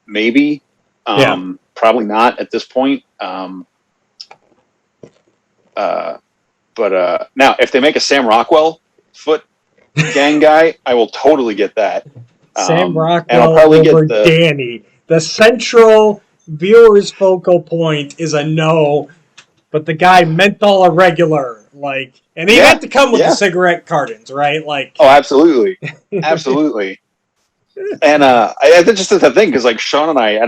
maybe. Probably not at this point. But now, if they make a Sam Rockwell foot gang guy, I will totally get that. Sam Rockwell and I'll probably over get Danny. The central viewer's focal point is a no, but the guy menthol irregular, and he had to come with the cigarette cartons, right? Oh, absolutely, absolutely. And I just did that thing because Shawn and I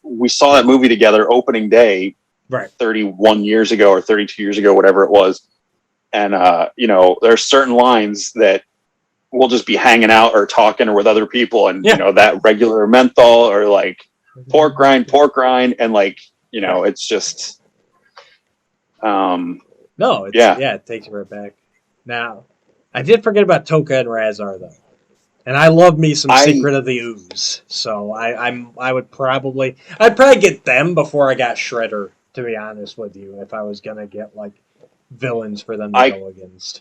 we saw that movie together opening day, right, 31 years ago or 32 years ago, whatever it was. And there's certain lines that we'll just be hanging out or talking or with other people, and that regular menthol or pork rind, and it's just it takes you right back. Now, I did forget about Toka and Razar though. And I love me some Secret of the Ooze, so I'd probably get them before I got Shredder, to be honest with you, if I was gonna get villains for them to go against.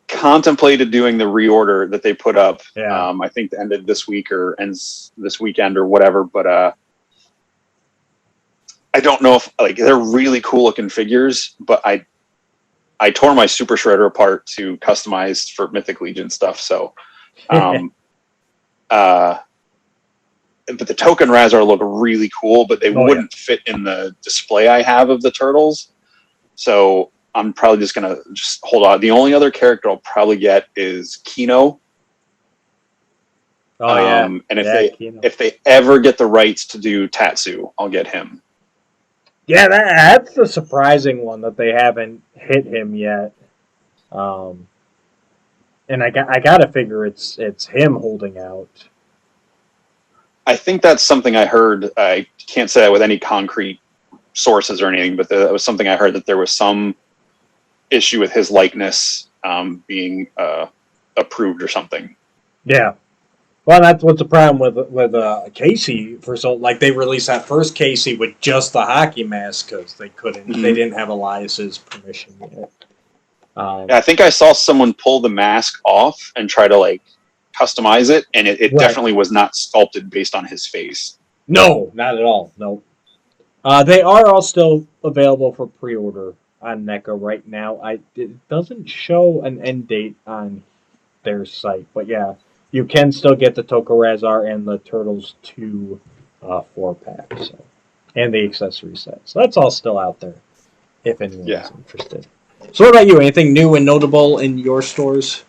Contemplated doing the reorder that they put up. Yeah. I think it ended this week or ends this weekend or whatever, but I don't know if they're really cool looking figures, but I tore my Super Shredder apart to customize for Mythic Legion stuff, so. But the Token Razar look really cool, but they wouldn't fit in the display I have of the Turtles. So I'm probably just going to hold on. The only other character I'll probably get is Kino. Oh, yeah. And if they ever get the rights to do Tatsu, I'll get him. Yeah, that's the surprising one that they haven't hit him yet. And I gotta figure it's him holding out. I think that's something I heard. I can't say that with any concrete sources or anything, but that was something I heard, that there was some issue with his likeness being approved or something. Yeah. Well, that's what's the problem with Casey for so like they released that first Casey with just the hockey mask because they didn't have Elias's permission yet. Yeah, I think I saw someone pull the mask off and try to like customize it, and it Right. definitely was not sculpted based on his face. No, not at all. No. They are all still available for pre-order on NECA right now. It doesn't show an end date on their site, but yeah, you can still get the Tokarazar and the Turtles 2 4-pack, so, and the accessory set. So that's all still out there if anyone's interested. So what about you? Anything new and notable in your stores?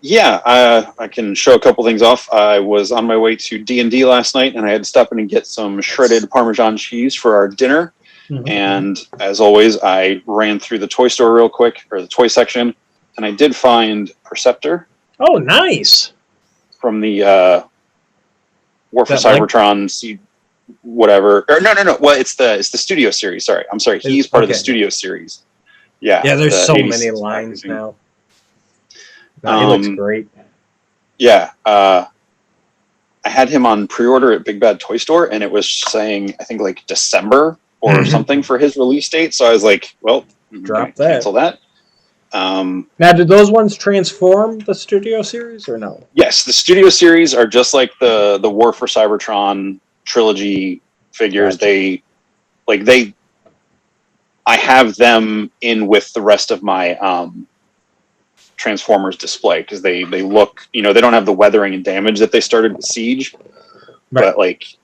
Yeah, I can show a couple things off. I was on my way to D&D last night, and I had to stop in and get some shredded Parmesan cheese for our dinner. Mm-hmm. And as always, I ran through the toy store real quick, or the toy section, and I did find Perceptor. Oh, nice! From the War for Cybertron, whatever. Or no. Well, it's the Studio series. Sorry, I'm sorry. He's part of the Studio series. Yeah. Yeah, there's so many lines now. No, he looks great. Yeah. I had him on pre-order at Big Bad Toy Store, and it was saying, I think, like December or something for his release date. So I was like, well, cancel that. Now, did those ones transform the Studio series or no? Yes, the Studio series are just like the War for Cybertron trilogy figures. Gotcha. I have them in with the rest of my Transformers display because they look, they don't have the weathering and damage that they started with Siege, but like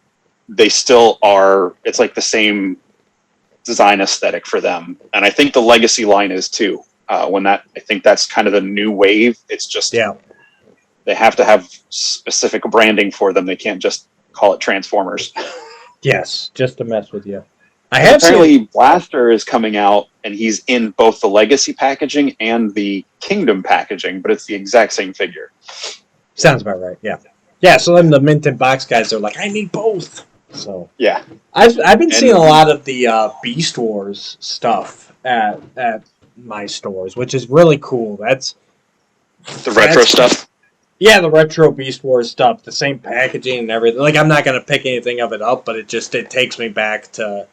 they still are. It's like the same design aesthetic for them, and I think the Legacy line is too. I think that's kind of the new wave. It's just they have to have specific branding for them. They can't just call it Transformers. Yes, just to mess with you. Apparently Blaster is coming out, and he's in both the Legacy packaging and the Kingdom packaging, but it's the exact same figure. Sounds about right. Yeah. Yeah. So then the Mint and Box guys are like, I need both. So yeah, I've been seeing a lot of the Beast Wars stuff at my stores, which is really cool. That's the retro stuff. Yeah, the retro Beast Wars stuff, the same packaging and everything. Like I'm not gonna pick anything of it up, but it takes me back to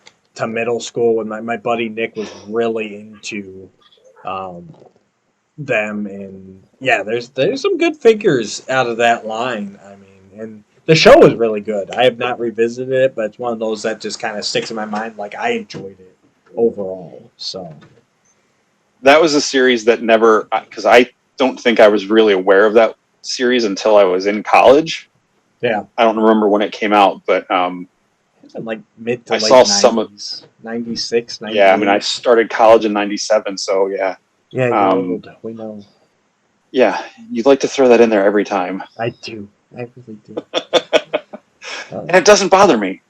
middle school when my buddy Nick was really into them, and yeah, there's some good figures out of that line. I mean, and the show was really good. I have not revisited it, but it's one of those that just kind of sticks in my mind. Like I enjoyed it overall. So that was a series that never, because I don't think I was really aware of that series until I was in college. Yeah, I don't remember when it came out, but like mid to I late saw 90s, some of 96, 98. Yeah, I mean, I started college in 97, so yeah. Yeah, you're old. We know. Yeah, you'd like to throw that in there every time. I do. I really do. And it doesn't bother me.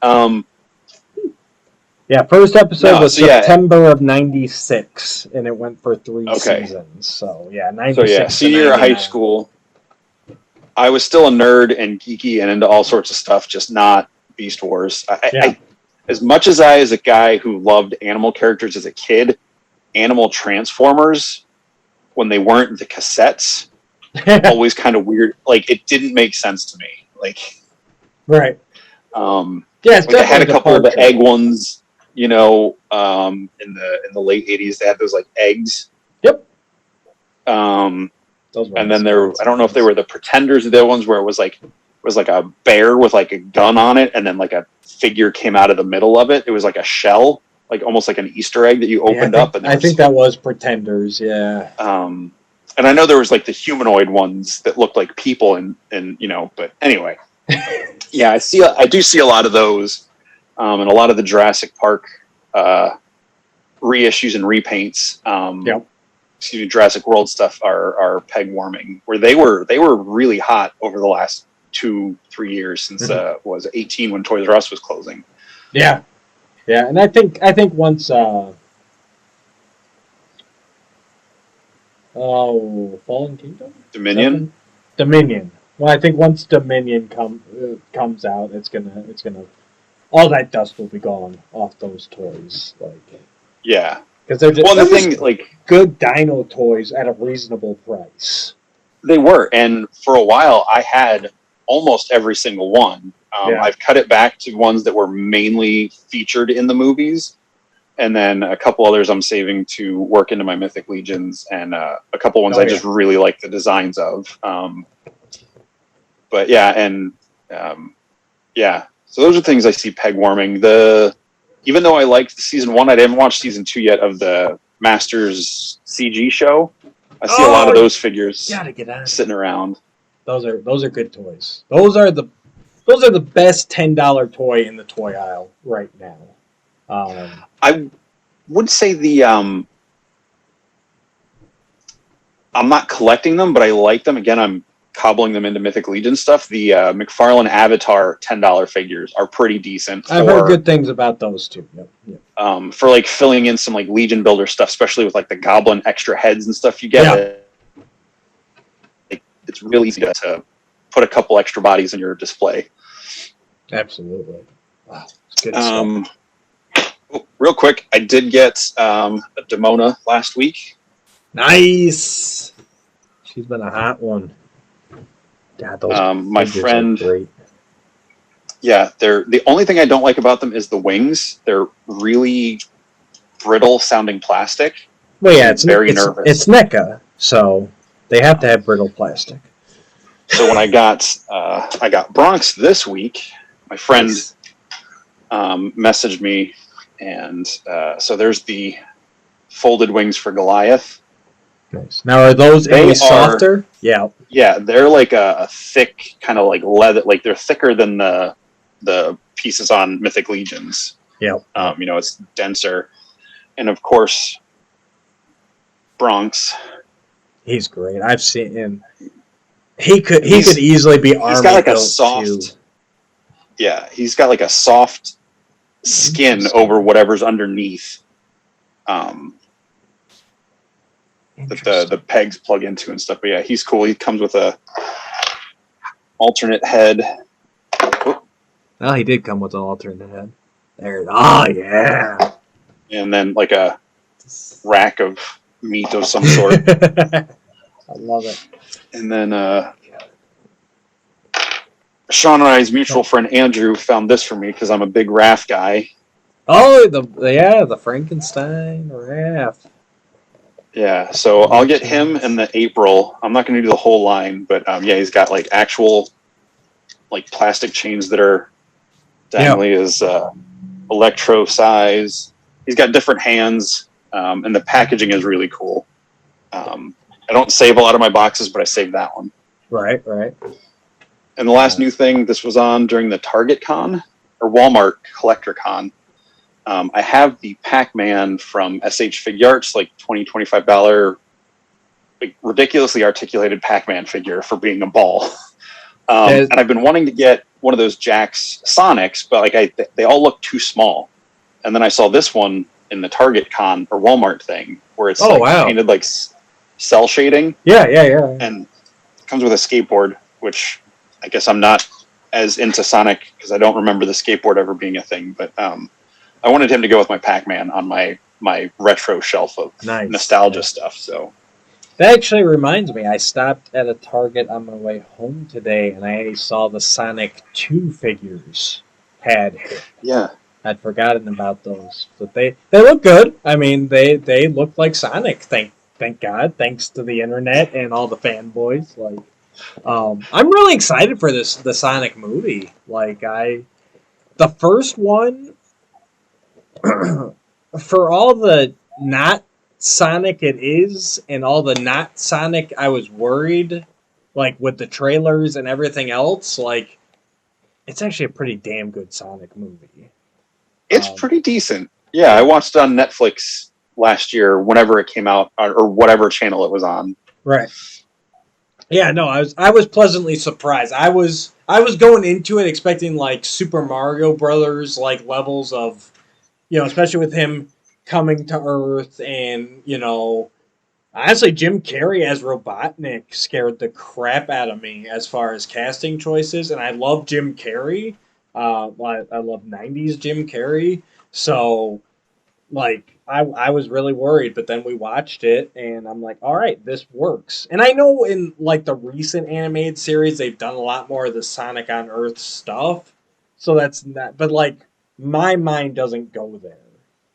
Yeah, first episode was September of 96, and it went for 3 seasons. So, yeah, 96. So, yeah, senior year of high school, I was still a nerd and geeky and into all sorts of stuff, just not Beast Wars. As much as as a guy who loved animal characters as a kid, Animal Transformers, when they weren't the cassettes, always kind of weird. Like, it didn't make sense to me. Like, right. Yeah, it's I had a couple of the egg ones, in the late 80s. They had those like eggs. Yep. And then I don't know if they were the Pretenders or the ones where it was like a bear with like a gun on it, and then like a figure came out of the middle of it. It was like a shell, like almost like an Easter egg that you opened up. And I think that was Pretenders, yeah. And I know there was like the humanoid ones that looked like people, and but anyway, yeah, I do see a lot of those, and a lot of the Jurassic Park reissues and repaints. Yep. Excuse me, Jurassic World stuff are peg warming, where they were really hot over the last 2-3 years since was 18 when Toys R Us was closing. Yeah, and I think once Fallen Kingdom, Dominion. Well, I think once Dominion comes out, it's gonna all that dust will be gone off those toys. Like, yeah, because they're just the thing like good Dino toys at a reasonable price. They were, and for a while I had almost every single one. I've cut it back to ones that were mainly featured in the movies, and then a couple others I'm saving to work into my Mythic Legions, and a couple ones I just really like the designs of. But yeah, and so those are things I see peg warming. Even though I liked season 1, I didn't watch season 2 yet of the Masters CG show. I see a lot of those figures sitting around. Those are good toys. Those are the best $10 toy in the toy aisle right now. I would say I'm not collecting them, but I like them. Again, I'm cobbling them into Mythic Legion stuff. The McFarlane Avatar $10 figures are pretty decent. I've heard good things about those too. Yep. For like filling in some like Legion builder stuff, especially with like the Goblin extra heads and stuff you get. It's really easy to put a couple extra bodies in your display. Absolutely. Wow. It's good stuff. Real quick, I did get a Demona last week. Nice. She's been a hot one. God, those my friend. Are great. Yeah, they're the only thing I don't like about them is the wings. They're really brittle sounding plastic. Well, yeah, it's nervous. It's NECA, so they have to have brittle plastic. So when I got Bronx this week, my friend messaged me, and so there's the folded wings for Goliath. Nice. Now, are those any softer? Yeah. Yeah, they're like a thick kind of like leather. Like they're thicker than the pieces on Mythic Legions. Yeah. It's denser, and of course, Bronx. He's great. I've seen him. He could easily be army. He's got like a soft. Yeah, he's got like a soft skin over whatever's underneath. That the pegs plug into and stuff. But yeah, he's cool. He comes with a alternate head. Well, he did come with an alternate head. There. Oh yeah. And then like a rack of meat of some sort. I love it. And then Shawn and I's mutual friend Andrew found this for me because I'm a big Raph guy. Oh, the Frankenstein Raph. Yeah, so I'll get him in the April. I'm not going to do the whole line, but he's got like actual like plastic chains that are definitely his electro size. He's got different hands, and the packaging is really cool. I don't save a lot of my boxes, but I saved that one. Right. And the last new thing, this was on during the Target Con or Walmart Collector Con. I have the Pac-Man from SH Figuarts, like $25, like ridiculously articulated Pac-Man figure for being a ball. And I've been wanting to get one of those Jakks Sonics, but like they all look too small. And then I saw this one in the Target Con or Walmart thing where it's painted like cell shading. Yeah. And it comes with a skateboard, which I guess I'm not as into Sonic because I don't remember the skateboard ever being a thing, but I wanted him to go with my Pac-Man on my retro shelf of nostalgia stuff. So that actually reminds me, I stopped at a Target on my way home today, and I saw the Sonic 2 figures had hit. Yeah, I'd forgotten about those, but they look good. I mean, they look like Sonic. Thank God, thanks to the internet and all the fanboys. Like, I'm really excited for the Sonic movie. Like, the first one. For all the not Sonic it is, and all the not Sonic I was worried, like with the trailers and everything else, like it's actually a pretty damn good Sonic movie. It's pretty decent. Yeah, I watched it on Netflix last year whenever it came out, or whatever channel it was on. Right. Yeah, no, I was pleasantly surprised. I was going into it expecting like Super Mario Brothers like levels of, especially with him coming to Earth, and honestly, Jim Carrey as Robotnik scared the crap out of me as far as casting choices, and I love Jim Carrey. I love '90s Jim Carrey, so like I was really worried, but then we watched it and I'm like, all right, this works. And I know in like the recent animated series they've done a lot more of the Sonic on Earth stuff. So that's not, but like my mind doesn't go there.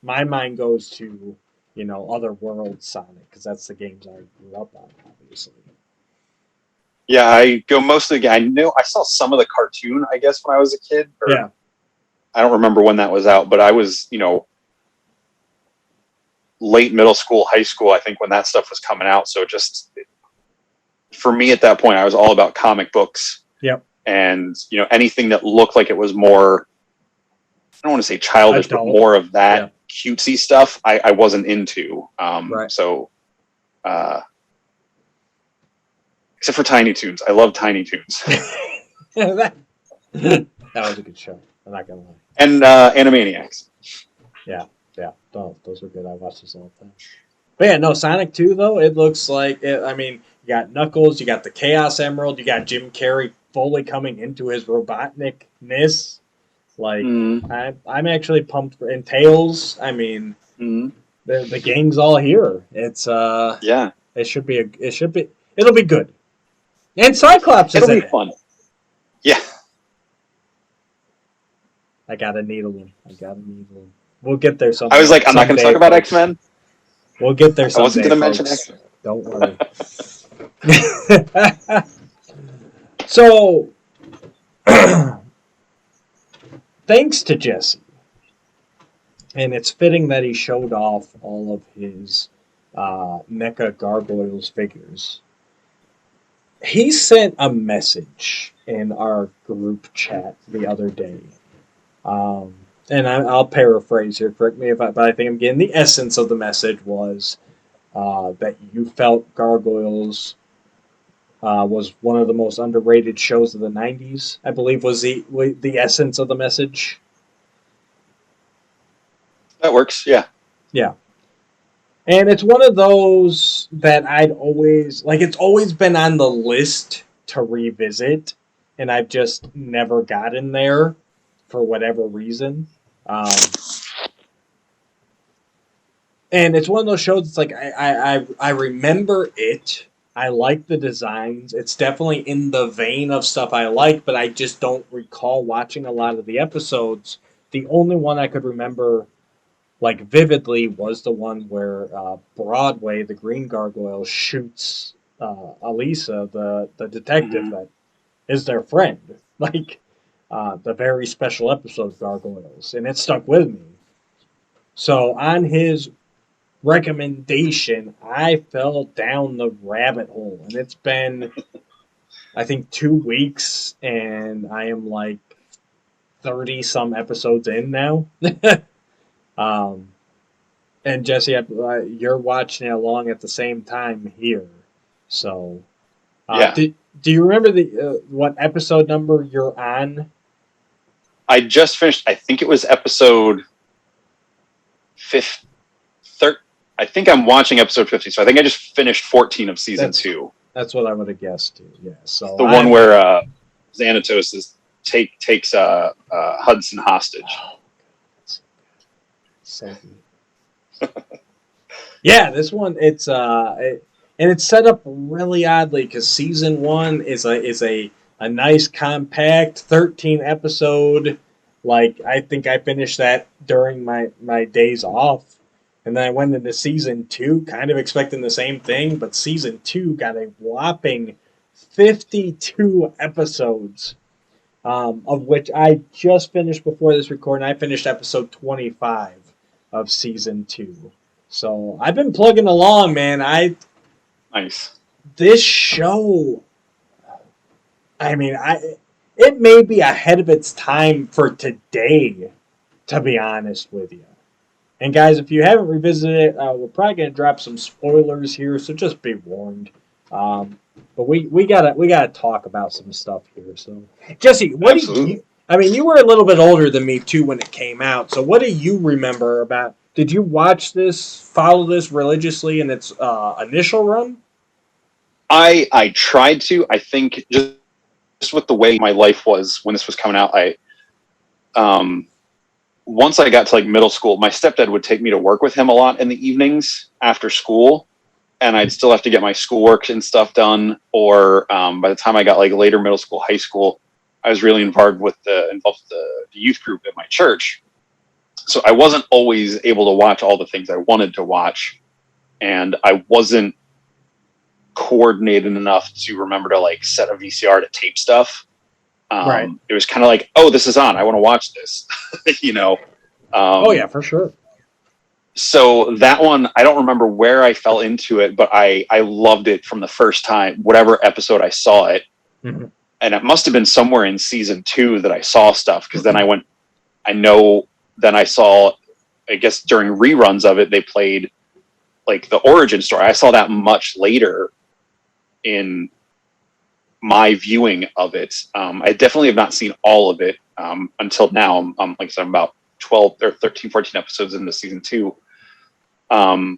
My mind goes to, other world Sonic because that's the games I grew up on, obviously. Yeah, I go mostly. I know I saw some of the cartoon, I guess, when I was a kid. Or Yeah. I don't remember when that was out, but I was, late middle school, high school, I think, when that stuff was coming out. So just for me at that point, I was all about comic books. Yep. And, anything that looked like it was more, I don't want to say childish, Adult. but more of that cutesy stuff, I wasn't into. Right. So, except for Tiny Toons. I love Tiny Toons. that was a good show. I'm not going to lie. And Animaniacs. Yeah. Those were good. I watched this all the time. But yeah, no, Sonic 2, though, it looks like, you got Knuckles, you got the Chaos Emerald, you got Jim Carrey fully coming into his robotnicness. Like, I'm actually pumped for, and Tails, the gang's all here. It's, it'll be good. And Cyclops is in it. It'll be fun. Yeah. I gotta needle him. We'll get there someday. I was like, I'm not going to talk about X-Men. We'll get there someday. I wasn't going to mention X-Men. Don't worry. So, thanks to Jesse, and it's fitting that he showed off all of his NECA Gargoyles figures. He sent a message in our group chat the other day. And I'll paraphrase here, correct me but I think I'm getting the essence of the message was that you felt Gargoyles was one of the most underrated shows of the 90s, I believe was the essence of the message. That works, yeah. Yeah. And it's one of those that I'd always, it's always been on the list to revisit, and I've just never gotten there for whatever reason. And it's one of those shows. It's like I remember it. I like the designs. It's definitely in the vein of stuff I like, but I just don't recall watching a lot of the episodes. The only one I could remember vividly was the one where Broadway, the Green Gargoyle, shoots Elisa, the detective that is their friend. The very special episode of Gargoyles, and it stuck with me. So on his recommendation, I fell down the rabbit hole, and it's been, I think, 2 weeks, and I am 30 some episodes in now. And Jesse, you're watching it along at the same time here. So, do you remember what episode number you're on? I just finished. I think it was episode 50. I think I'm watching episode 50. So I think I just finished 14 of season 2. That's what I would have guessed too. Yeah. So the one where Xanatos takes Hudson hostage. So yeah, this one it's and it's set up really oddly because season 1 is a nice compact 13 episode. I think I finished that during my days off, and then I went into season 2 kind of expecting the same thing, but season 2 got a whopping 52 episodes, of which I just finished before this recording. I finished episode 25 of season 2. So I've been plugging along, man. Nice. This show, it may be ahead of its time for today, to be honest with you. And guys, if you haven't revisited it, we're probably going to drop some spoilers here, so just be warned. But we gotta talk about some stuff here. So, Jesse, what do you? You were a little bit older than me too when it came out. So, what do you remember about? Did you watch this, follow this religiously in its initial run? I tried to. I think just with the way my life was when this was coming out, I once I got to like middle school, my stepdad would take me to work with him a lot in the evenings after school, and I'd still have to get my schoolwork and stuff done. Or by the time I got like later middle school, high school, I was really involved with the youth group at my church. So I wasn't always able to watch all the things I wanted to watch, and I wasn't coordinated enough to remember to like set a VCR to tape stuff. Right. It was kind of like, oh, this is on, I want to watch this. Oh yeah, for sure. So that one, I don't remember where I fell into it, but I loved it from the first time, whatever episode I saw it. Mm-hmm. And it must have been somewhere in season 2 that I saw stuff, because then I saw, I guess during reruns of it, they played like the origin story. I saw that much later in my viewing of it. I definitely have not seen all of it until now. Like I said, I'm about 12 or 13, 14 episodes into season 2. But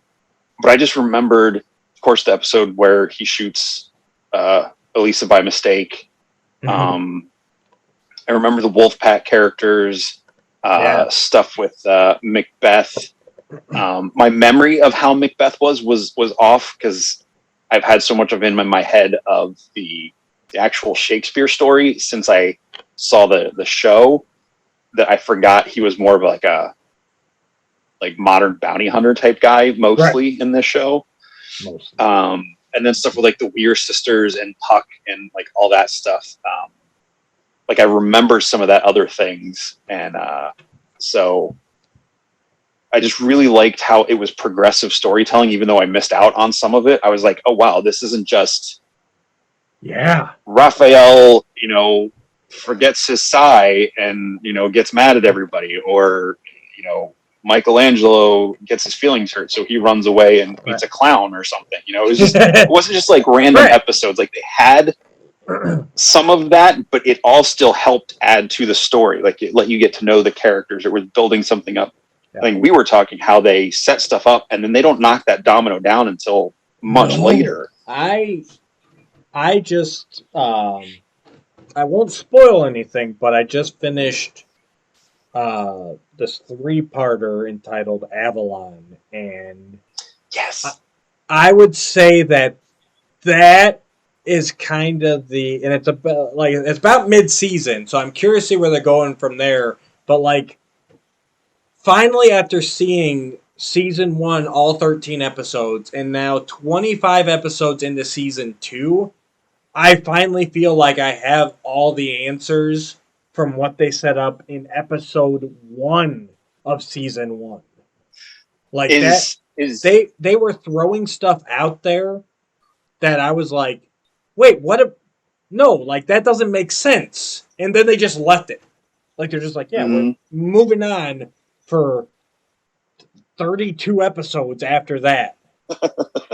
I just remembered, of course, the episode where he shoots Elisa by mistake. Mm-hmm. I remember the Wolfpack characters, stuff with Macbeth. My memory of how Macbeth was off, because I've had so much of it in my head of the actual Shakespeare story since I saw the show, that I forgot he was more of like a modern bounty hunter type guy mostly in this show. Mostly. And then stuff with like the Weir sisters and Puck and like all that stuff. Like I remember some of that other things, and so I just really liked how it was progressive storytelling, even though I missed out on some of it. I was like, oh wow, this isn't just Raphael, forgets his sigh and, gets mad at everybody, or, Michelangelo gets his feelings hurt, so he runs away and meets a clown or something. It was just, it wasn't just like random episodes. Like they had some of that, but it all still helped add to the story. Like it let you get to know the characters. It was building something up. I think we were talking how they set stuff up and then they don't knock that domino down until much later. I just I won't spoil anything, but I just finished this 3-parter entitled Avalon, and yes, I would say that is kind of and it's about mid-season, so I'm curious to see where they're going from there. But like, finally, after seeing season 1, all 13 episodes, and now 25 episodes into season 2, I finally feel like I have all the answers from what they set up in episode 1 of season 1. Like they were throwing stuff out there that I was like, wait, what? No, like that doesn't make sense. And then they just left it. Like they're just like, yeah, we're moving on for 32 episodes after that.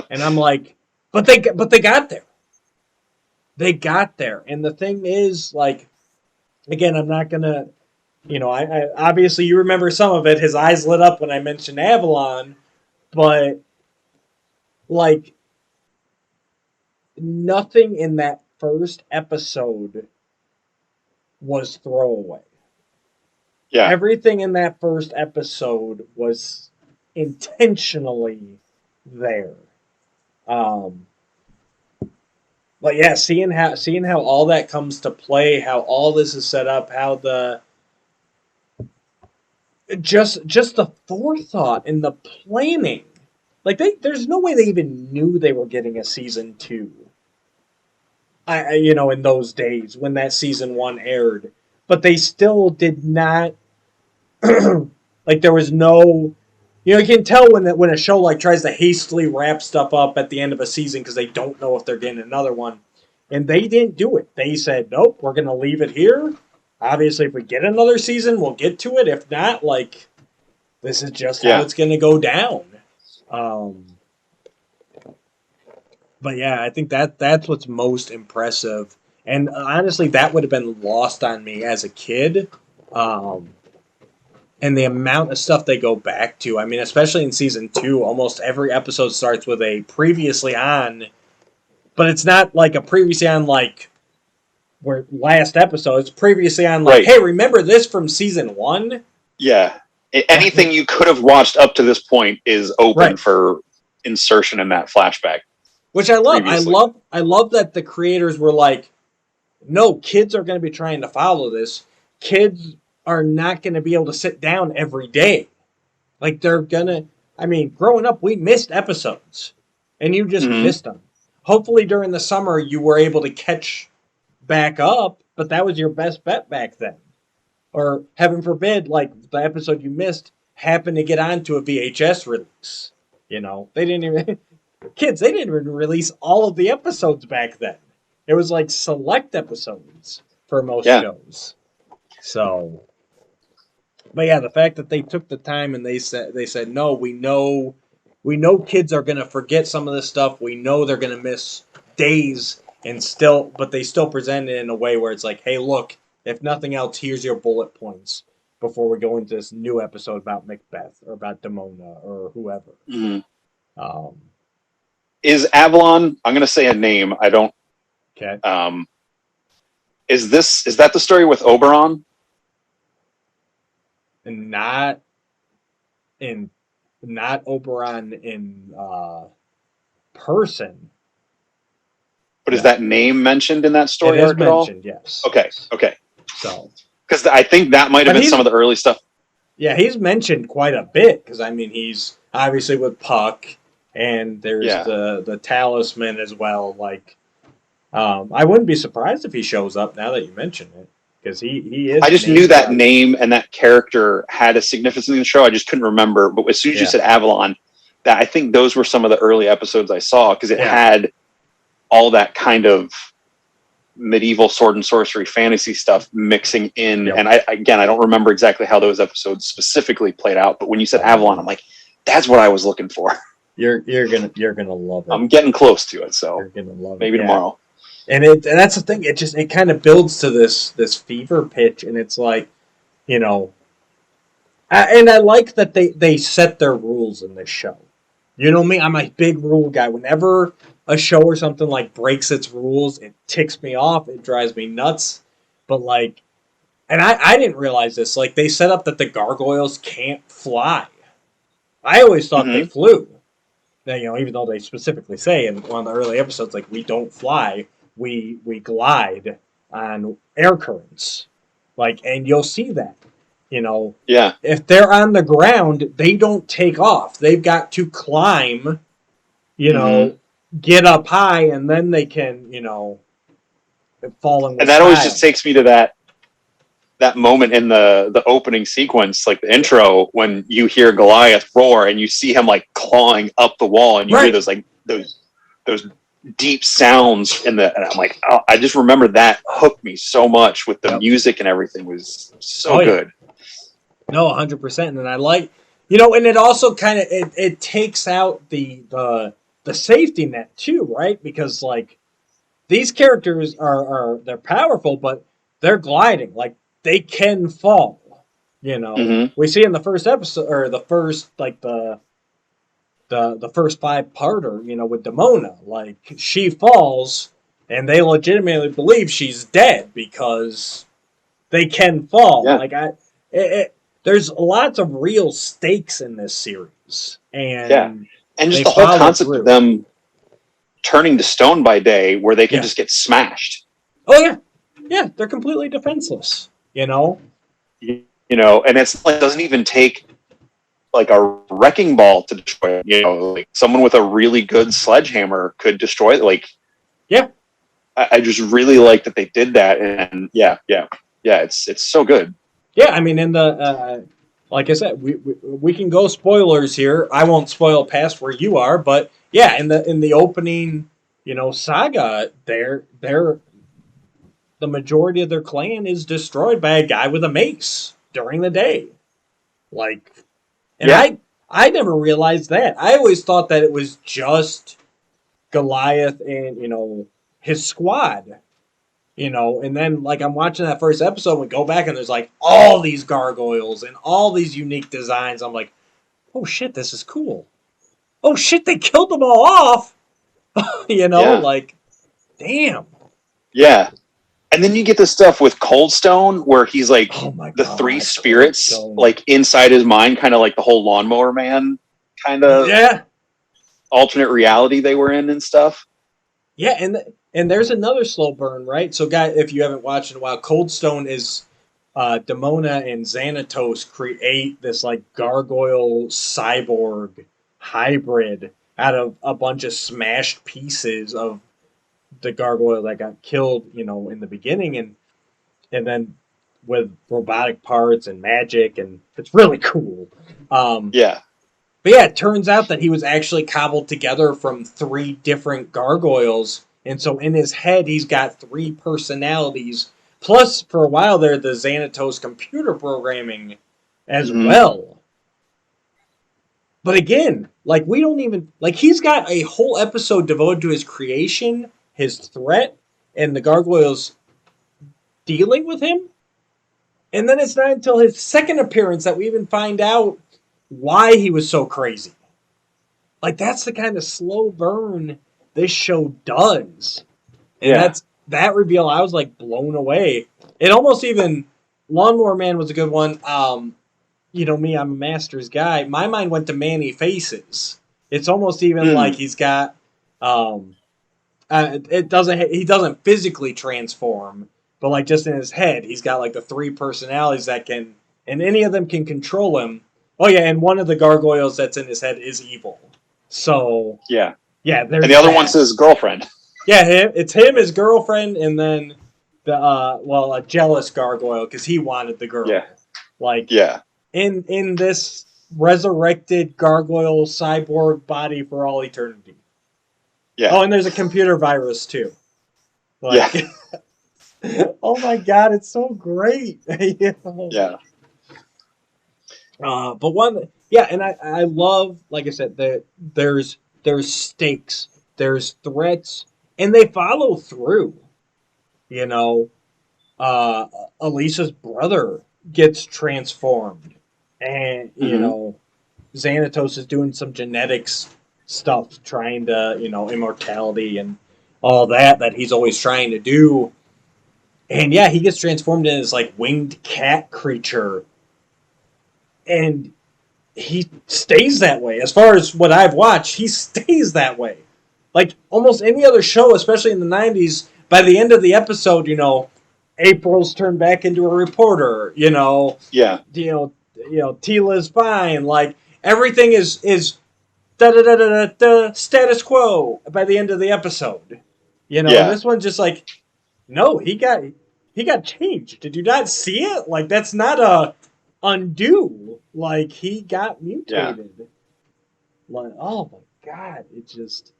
And I'm like, but they got there. They got there. And the thing is, like, again, I'm not going to, I obviously you remember some of it. His eyes lit up when I mentioned Avalon, but like nothing in that first episode was throwaway. Yeah. Everything in that first episode was intentionally there. But yeah, seeing how all that comes to play, how all this is set up, how the just the forethought and the planning, like there's no way they even knew they were getting a season 2. In those days when that season 1 aired, but they still did not. Like there was no. You can tell when a show like tries to hastily wrap stuff up at the end of a season because they don't know if they're getting another one. And they didn't do it. They said, nope, we're going to leave it here. Obviously, if we get another season, we'll get to it. If not, like, this is just how it's going to go down. But yeah, I think that's what's most impressive. And honestly, that would have been lost on me as a kid. And the amount of stuff they go back to. I mean, especially in season 2, almost every episode starts with a previously on, but it's not like a previously on like where last episode. It's previously on like, hey, remember this from season 1? Yeah. Anything you could have watched up to this point is open Right. for insertion in that flashback. Which I love. Previously. I love that the creators were like, no, kids are going to be trying to follow this. Kids are not going to be able to sit down every day. Like, they're going to... I mean, growing up, we missed episodes. And you just missed them. Hopefully, during the summer, you were able to catch back up, but that was your best bet back then. Or, heaven forbid, like, the episode you missed happened to get onto a VHS release. You know, they didn't even... Kids, they didn't even release all of the episodes back then. It was like select episodes for most shows. So, but yeah, the fact that they took the time and they said no, we know kids are gonna forget some of this stuff. We know they're gonna miss days but they still present it in a way where it's like, hey, look, if nothing else, here's your bullet points before we go into this new episode about Macbeth or about Demona or whoever. Is Avalon? I'm going to say a name. I don't. Okay. Is that the story with Oberon? Not Oberon in person. But is that name mentioned in that story arc at all? It is mentioned, yes. Okay. So, because I think that might have been some of the early stuff. Yeah, he's mentioned quite a bit because I mean he's obviously with Puck, and there's the Talisman as well. Like, I wouldn't be surprised if he shows up now that you mention it because he is. I just knew that name and that character had a significance in the show. I just couldn't remember. But as soon as you said Avalon, I think those were some of the early episodes I saw because it had all that kind of medieval sword and sorcery fantasy stuff mixing in. And I don't remember exactly how those episodes specifically played out, but when you said Avalon, I'm like, that's what I was looking for. You're gonna love it. I'm getting close to it, so you're gonna love maybe tomorrow. And that's the thing. It kind of builds to this fever pitch, and it's like, you know, and I like that they set their rules in this show. You know me, I'm a big rule guy. Whenever a show or something like breaks its rules, it ticks me off. It drives me nuts. But like, and I didn't realize this. Like, they set up that the gargoyles can't fly. I always thought they flew. Now, you know, even though they specifically say in one of the early episodes, like, we don't fly, we glide on air currents. Like, and you'll see that. You know, if they're on the ground, they don't take off. They've got to climb, you know, get up high, and then they can, you know, fall in the And that always just takes me to that moment in the opening sequence, like the intro, when you hear Goliath roar and you see him like clawing up the wall, and you hear those like those deep sounds and I'm like, oh, I just remember that hooked me so much with the music and everything was so good. No, 100%. And I like, you know, and it also kind of it takes out the safety net too, right? Because like these characters are they're powerful, but they're gliding. Like, they can fall. You know, we see in the first episode or the first like the first 5-parter, you know, with Demona, like she falls and they legitimately believe she's dead because they can fall. Like there's lots of real stakes in this series, and just the whole concept of them turning to stone by day, where they can just get smashed. Oh yeah, they're completely defenseless. You know, and it's like, it doesn't even take like a wrecking ball to destroy it. You know, like someone with a really good sledgehammer could destroy it. Like, I just really like that they did that, and it's so good. Yeah, I mean, in the like I said, we can go spoilers here. I won't spoil past where you are, but yeah, in the opening, you know, saga, the majority of their clan is destroyed by a guy with a mace during the day. Like, and I never realized that. I always thought that it was just Goliath and, you know, his squad. You know, and then, like, I'm watching that first episode, we go back, and there's, like, all these gargoyles and all these unique designs. I'm like, oh, shit, this is cool. Oh, shit, they killed them all off. You know, like, damn. Yeah. And then you get the stuff with Coldstone where he's like the three spirits like inside his mind, kind of like the whole Lawnmower Man kind of alternate reality they were in and stuff. Yeah, and there's another slow burn, right? So, guy, if you haven't watched in a while, Coldstone is Demona and Xanatos create this like gargoyle cyborg hybrid out of a bunch of smashed pieces of the gargoyle that got killed, in the beginning, and then with robotic parts and magic, and it's really cool. But yeah, it turns out that he was actually cobbled together from 3 different gargoyles. And so in his head, he's got 3 personalities. Plus, for a while there, the Xanatos computer programming as well. But again, like, we don't even... Like, he's got a whole episode devoted to his creation, his threat, and the gargoyles dealing with him. And then it's not until his second appearance that we even find out why he was so crazy. Like, that's the kind of slow burn this show does. And that reveal, I was like blown away. It almost even... Lawnmower Man was a good one. Me, I'm a Masters guy. My mind went to Manny Faces. It's almost even like he's got... he doesn't physically transform, but like just in his head, he's got like the 3 personalities that can... And any of them can control him. Oh yeah, and one of the gargoyles that's in his head is evil. So yeah, and the other one's his girlfriend. Yeah, it's him, his girlfriend, and then a jealous gargoyle because he wanted the girl. In this resurrected gargoyle cyborg body for all eternity. Yeah. Oh, and there's a computer virus too. Oh my god, it's so great. Yeah. But and I love, like I said, that there's stakes, there's threats, and they follow through. Alicia's brother gets transformed, and Xanatos is doing some genetics stuff, trying to, immortality and all that he's always trying to do. And yeah, he gets transformed into this like winged cat creature. And he stays that way. As far as what I've watched, he stays that way. Like almost any other show, especially in the 90s, by the end of the episode, April's turned back into a reporter, Tila's fine. Like everything is status quo by the end of the episode. This one's just like, no, he got changed. Did you not see it? Like that's not a undo. Like he got mutated. Like, oh my god, it's just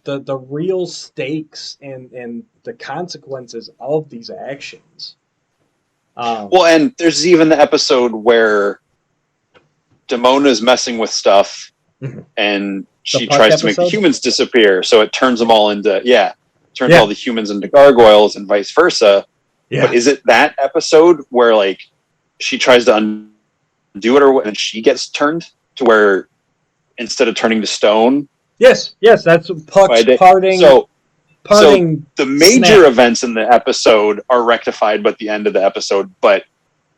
the real stakes and the consequences of these actions. And there's even the episode where Demona's messing with stuff and she tries to make the humans disappear, so it turns them all into all the humans into gargoyles and vice versa. But is it that episode where like she tries to undo it, and she gets turned to where instead of turning to stone? Yes, that's Puck's parting. So the major events in the episode are rectified by the end of the episode, but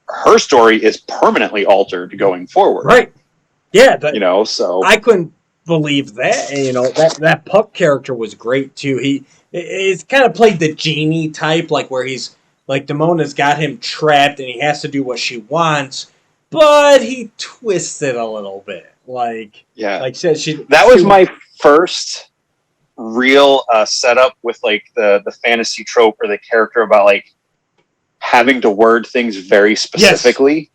her story is permanently altered going forward. Right. Yeah. So I couldn't believe that. And, that Puck character was great too. He's kind of played the genie type, like where he's like Demona's got him trapped and he has to do what she wants, but he twists it a little bit. Like said, that was my first real setup with like the fantasy trope or the character about like having to word things very specifically.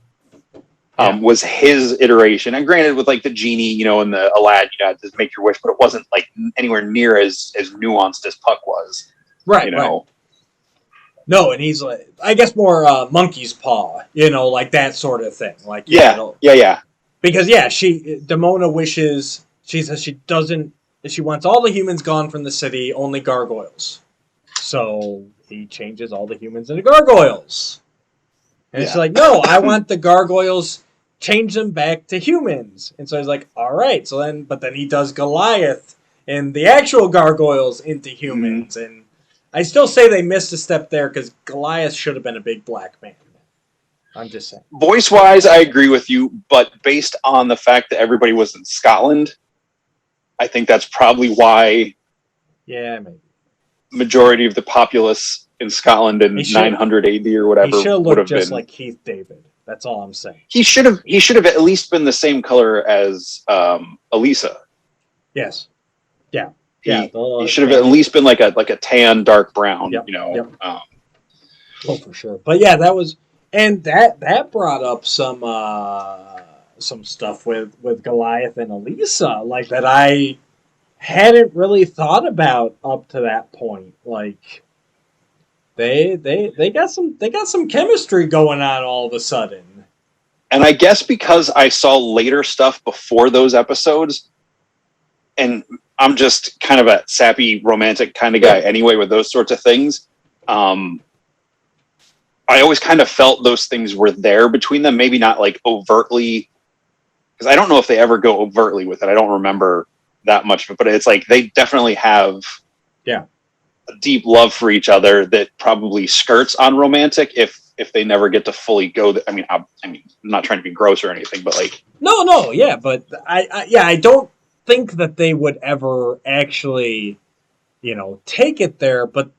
Was his iteration, and granted with like the genie, and the Aladdin, to make your wish, but it wasn't like anywhere near as nuanced as Puck was. Right. No, and he's like, I guess more monkey's paw, like that sort of thing. Like because Demona wishes, she says she wants all the humans gone from the city, only gargoyles. So he changes all the humans into gargoyles. And it's like, no, I want the gargoyles, change them back to humans. And so he's like, all right. So then he does Goliath and the actual gargoyles into humans. And I still say they missed a step there because Goliath should have been a big black man. I'm just saying. Voice-wise, I agree with you, but based on the fact that everybody was in Scotland, I think that's probably why. Yeah, maybe. Majority of the populace in Scotland in 900 AD or whatever he should have would have just been like Keith David. That's all I'm saying. He should have at least been the same color as Elisa. Yes. Yeah. He should have at least been like a tan, dark brown. Yep. You know. Yep. Oh, for sure. But yeah, that was, and that brought up some stuff with Goliath and Elisa, like that I hadn't really thought about up to that point. Like they got some chemistry going on all of a sudden. And I guess because I saw later stuff before those episodes, and I'm just kind of a sappy romantic kind of guy anyway with those sorts of things. I always kind of felt those things were there between them. Maybe not like overtly, because I don't know if they ever go overtly with it. I don't remember that much of it, but it's like they definitely have a deep love for each other that probably skirts on romantic if they never get to fully go. I mean, I'm not trying to be gross or anything, but like yeah, but I don't think that they would ever actually, take it there. But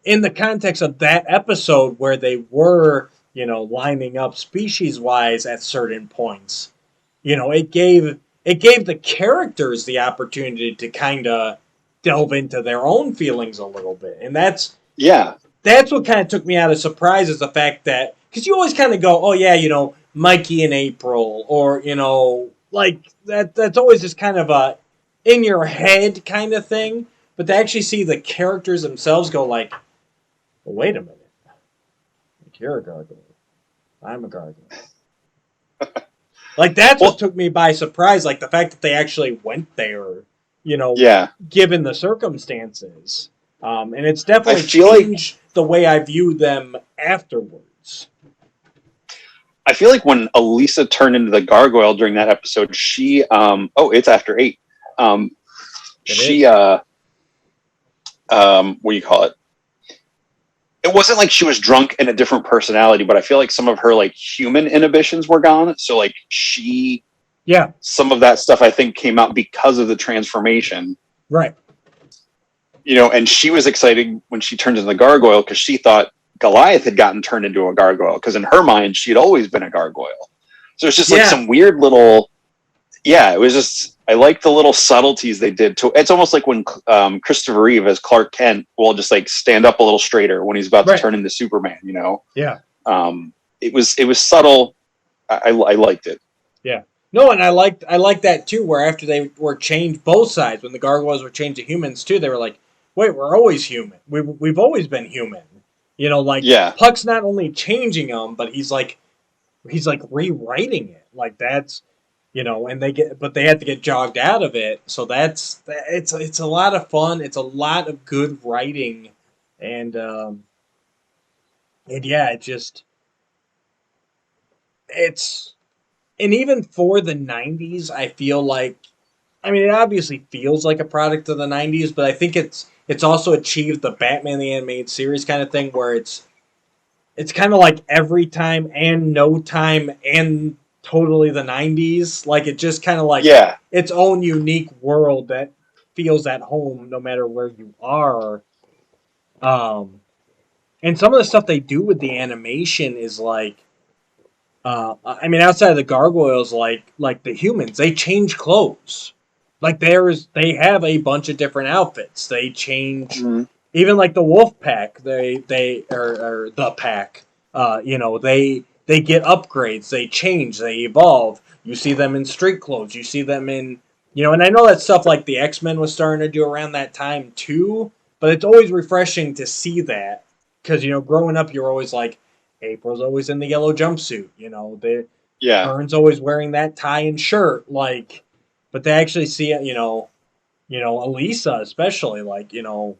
in the context of that episode where they were, lining up species wise at certain points, it gave the characters the opportunity to kind of delve into their own feelings a little bit. And that's what kind of took me out of surprise, is the fact that, because you always kind of go, oh yeah, Mikey and April, or, like that's always just kind of a in your head kind of thing. But to actually see the characters themselves go like, well, wait a minute. Like, you're a gargoyle. I'm a gargoyle. Like, that's what took me by surprise. Like, the fact that they actually went there, given the circumstances. And it's definitely changed the way I view them afterwards. I feel like when Elisa turned into the gargoyle during that episode, she, it's after 8. What do you call it? It wasn't like she was drunk in a different personality, but I feel like some of her like human inhibitions were gone. So like some of that stuff I think came out because of the transformation. Right. And she was excited when she turned into the gargoyle because she thought Goliath had gotten turned into a gargoyle, because in her mind she had always been a gargoyle. So it's just like some weird little, it was just, I like the little subtleties they did to. It's almost like when Christopher Reeve as Clark Kent will just like stand up a little straighter when he's about to turn into Superman. Yeah. It was subtle. I liked it. Yeah. No, and I liked that too. Where after they were changed, both sides, when the gargoyles were changed to humans too, they were like, "Wait, we're always human. We've always been human." Puck's not only changing them, but he's like rewriting it. Like that's. And they had to get jogged out of it. So it's a lot of fun. It's a lot of good writing, and and even for the 90s, I feel like, it obviously feels like a product of the 90s, but I think it's also achieved the Batman the Animated Series kind of thing, where it's kind of like every time and no time and totally the 90s. Like, it just kind of like its own unique world that feels at home no matter where you are. And some of the stuff they do with the animation is like, outside of the gargoyles, like the humans, they change clothes. Like they have a bunch of different outfits. They change, even like the wolf pack. They or the pack. They get upgrades, they change, they evolve. You see them in street clothes, you see them in, and I know that stuff like the X-Men was starting to do around that time too, but it's always refreshing to see that, because, growing up, you're always like, April's always in the yellow jumpsuit, Vern's always wearing that tie and shirt, like, but they actually see it, Elisa especially, like, and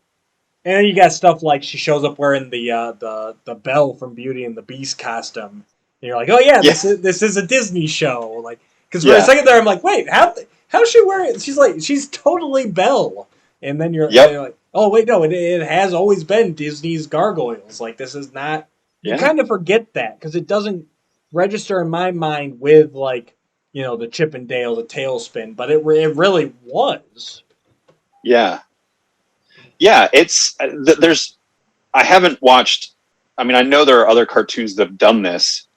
you got stuff like she shows up wearing the Belle from Beauty and the Beast costume. And you're like, oh yeah, this is a Disney show. Like, because for a second there, I'm like, wait, how's she wearing it? She's totally Belle. And then you're like, Oh wait, no, it has always been Disney's Gargoyles. Like this is not. You kind of forget that because it doesn't register in my mind with like the Chip and Dale, the Tailspin, but it really was. Yeah, yeah. It's there's. I haven't watched. I mean, I know there are other cartoons that have done this,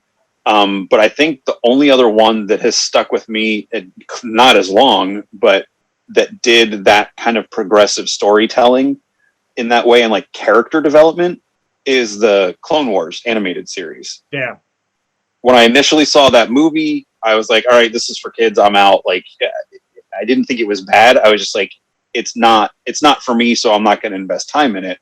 but I think the only other one that has stuck with me, not as long, but that did that kind of progressive storytelling in that way and like character development is the Clone Wars animated series. Yeah. When I initially saw that movie, I was like, all right, this is for kids. I'm out. Like, I didn't think it was bad. I was just like, it's not for me. So I'm not going to invest time in it.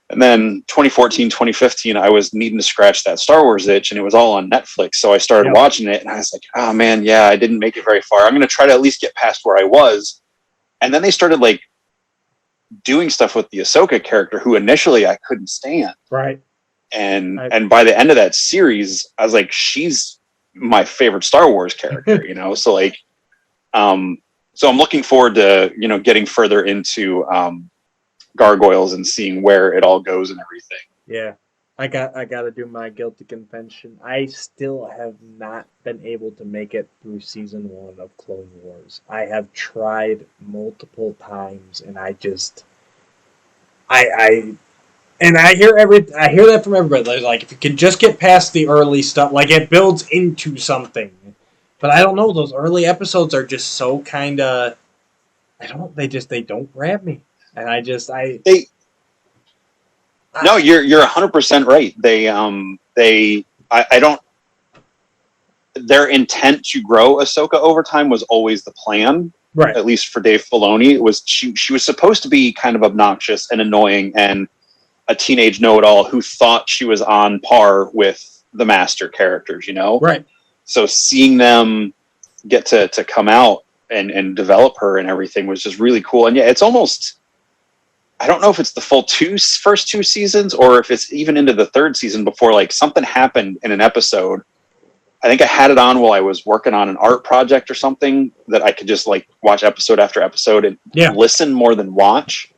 And then 2014, 2015, I was needing to scratch that Star Wars itch and it was all on Netflix. So I started watching it and I was like, oh man, yeah, I didn't make it very far. I'm going to try to at least get past where I was. And then they started like doing stuff with the Ahsoka character who initially I couldn't stand. Right. And by the end of that series, I was like, she's my favorite Star Wars character, So like, so I'm looking forward to, getting further into, Gargoyles and seeing where it all goes and everything. Yeah. I got to do my guilty confession. I still have not been able to make it through season 1 of Clone Wars. I have tried multiple times, and I just, I hear that from everybody. They're like, if you can just get past the early stuff, like it builds into something. But I don't know. Those early episodes are just so kind of, they don't grab me, and No, you're 100% right. I don't. Their intent to grow Ahsoka over time was always the plan, right? At least for Dave Filoni, it was she was supposed to be kind of obnoxious and annoying and a teenage know-it-all who thought she was on par with the master characters, Right. So seeing them get to come out and develop her and everything was just really cool. And yeah, it's almost. I don't know if it's the full first two seasons or if it's even into the third season before like something happened in an episode. I think I had it on while I was working on an art project or something that I could just like watch episode after episode and listen more than watch.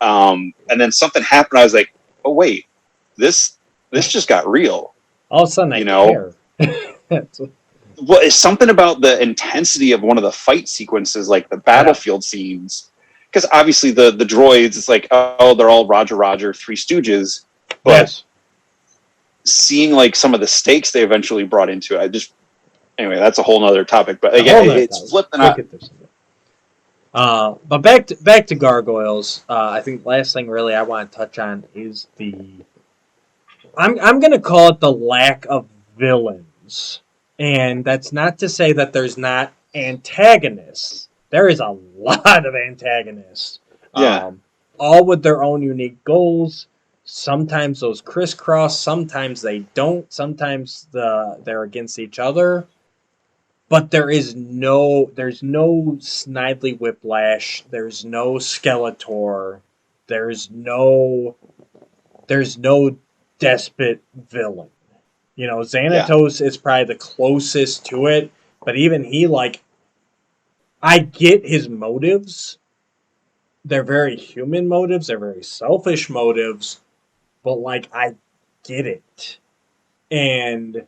And then something happened. I was like, oh wait, this just got real. All of a sudden, I care. Well, it's something about the intensity of one of the fight sequences, like the battlefield scenes. Because obviously the droids, it's like, oh, they're all Roger, Three Stooges. But seeing like some of the stakes they eventually brought into it, anyway, that's a whole nother topic. But again, it's flipping out. But back to Gargoyles. I think the last thing really I want to touch on is I'm going to call it the lack of villains. And that's not to say that there's not antagonists. There is a lot of antagonists. Yeah. All with their own unique goals. Sometimes those crisscross. Sometimes they don't. Sometimes they're against each other. But there's no Snidely Whiplash. There's no Skeletor. There's no despot villain. Xanatos is probably the closest to it. But even he, like, I get his motives. They're very human motives. They're very selfish motives. But, like, I get it. And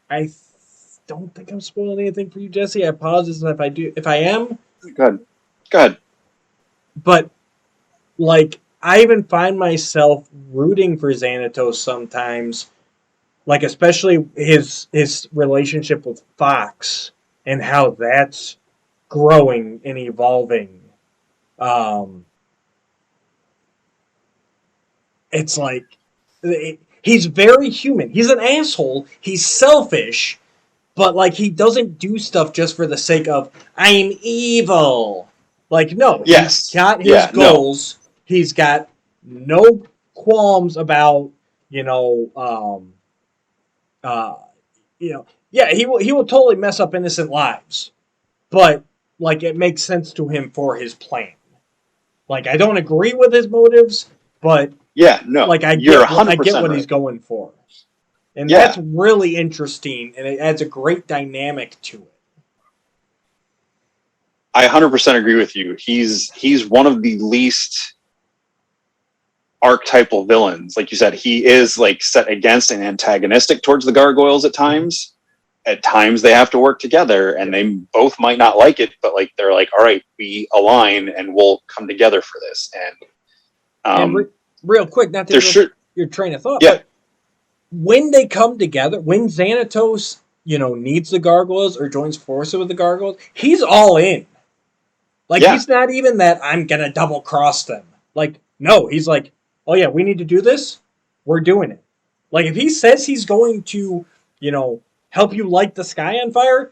I don't think I'm spoiling anything for you, Jesse. I apologize if I do. If I am. Go ahead. But, like, I even find myself rooting for Xanatos sometimes. Like, especially his relationship with Fox. And how that's growing and evolving. It's like, he's very human. He's an asshole. He's selfish. But, like, he doesn't do stuff just for the sake of, I'm evil. Like, no. Yes. He's got his goals. No. He's got no qualms about, he will totally mess up innocent lives. But, like, it makes sense to him for his plan. Like, I don't agree with his motives, but like I get what he's going for. And that's really interesting, and it adds a great dynamic to it. I 100% agree with you. He's one of the least archetypal villains. Like you said, he is like set against and antagonistic towards the Gargoyles at times. At times they have to work together, and they both might not like it, but like they're like, all right, we align and we'll come together for this. And real quick, not to interrupt your train of thought, but when they come together, when Xanatos, needs the Gargoyles or joins forces with the Gargoyles, he's all in. Like, he's not even that I'm gonna double cross them. Like, no, he's like, oh yeah, we need to do this, we're doing it. Like, if he says he's going to, help you light the sky on fire,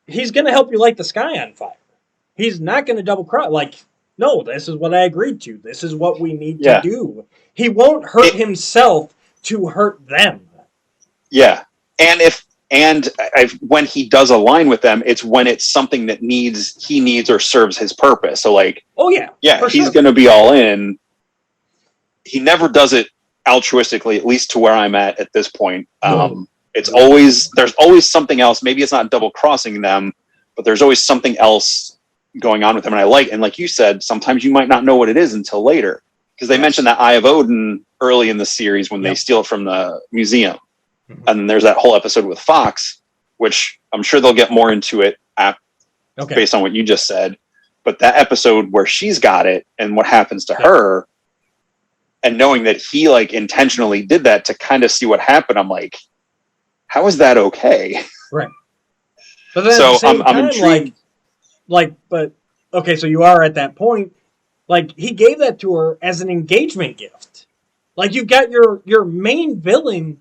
he's going to help you light the sky on fire. He's not going to double cross. Like, no, this is what I agreed to. This is what we need to do. He won't hurt himself to hurt them. Yeah. And when he does align with them, it's when it's something that he needs or serves his purpose. So like, he's going to be all in. He never does it altruistically, at least to where I'm at this point. There's always something else. Maybe it's not double crossing them, but there's always something else going on with them. And like you said, sometimes you might not know what it is until later, because they mentioned that Eye of Odin early in the series when they steal it from the museum. Mm-hmm. And then there's that whole episode with Fox, which I'm sure they'll get more into it based on what you just said. But that episode where she's got it and what happens to her, and knowing that he like intentionally did that to kind of see what happened, I'm like, how is that okay? Right. But then so at the same I'm intrigued. So you are at that point. Like, he gave that to her as an engagement gift. Like, you've got your main villain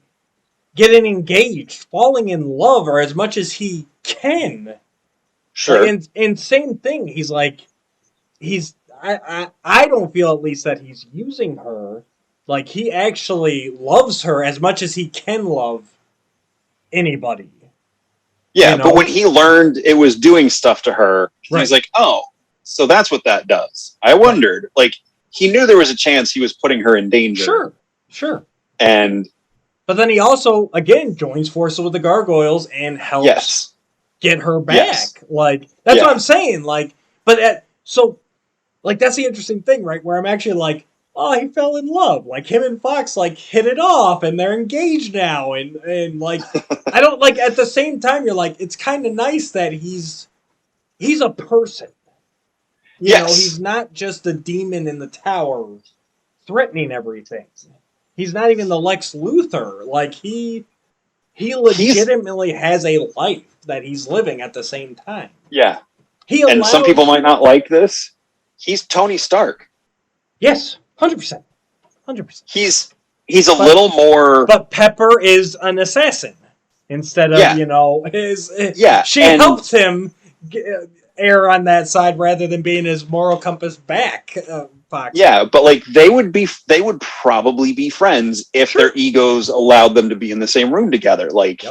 getting engaged, falling in love, or as much as he can. Sure. Like, and same thing. He's like, I don't feel at least that he's using her. Like, he actually loves her as much as he can love anybody. Yeah, but when he learned it was doing stuff to her, he was like, oh, so that's what that does. I wondered. Like, he knew there was a chance he was putting her in danger. Sure. But then he also, again, joins forces with the Gargoyles and helps get her back. Yes. Like, that's what I'm saying. Like, so that's the interesting thing, right? Where I'm actually like, oh, he fell in love. Like, him and Fox, like, hit it off, and they're engaged now. And like, I don't, like, at the same time, you're like, it's kind of nice that he's a person. You know, he's not just a demon in the tower threatening everything. He's not even the Lex Luthor. Like, he legitimately has a life that he's living at the same time. Yeah. And some people might not like this. He's Tony Stark. Yes. 100%. He's a little more... But Pepper is an assassin. Instead of, she helps him err on that side rather than being his moral compass back. Fox. Yeah, but like they would probably be friends if their egos allowed them to be in the same room together. Like,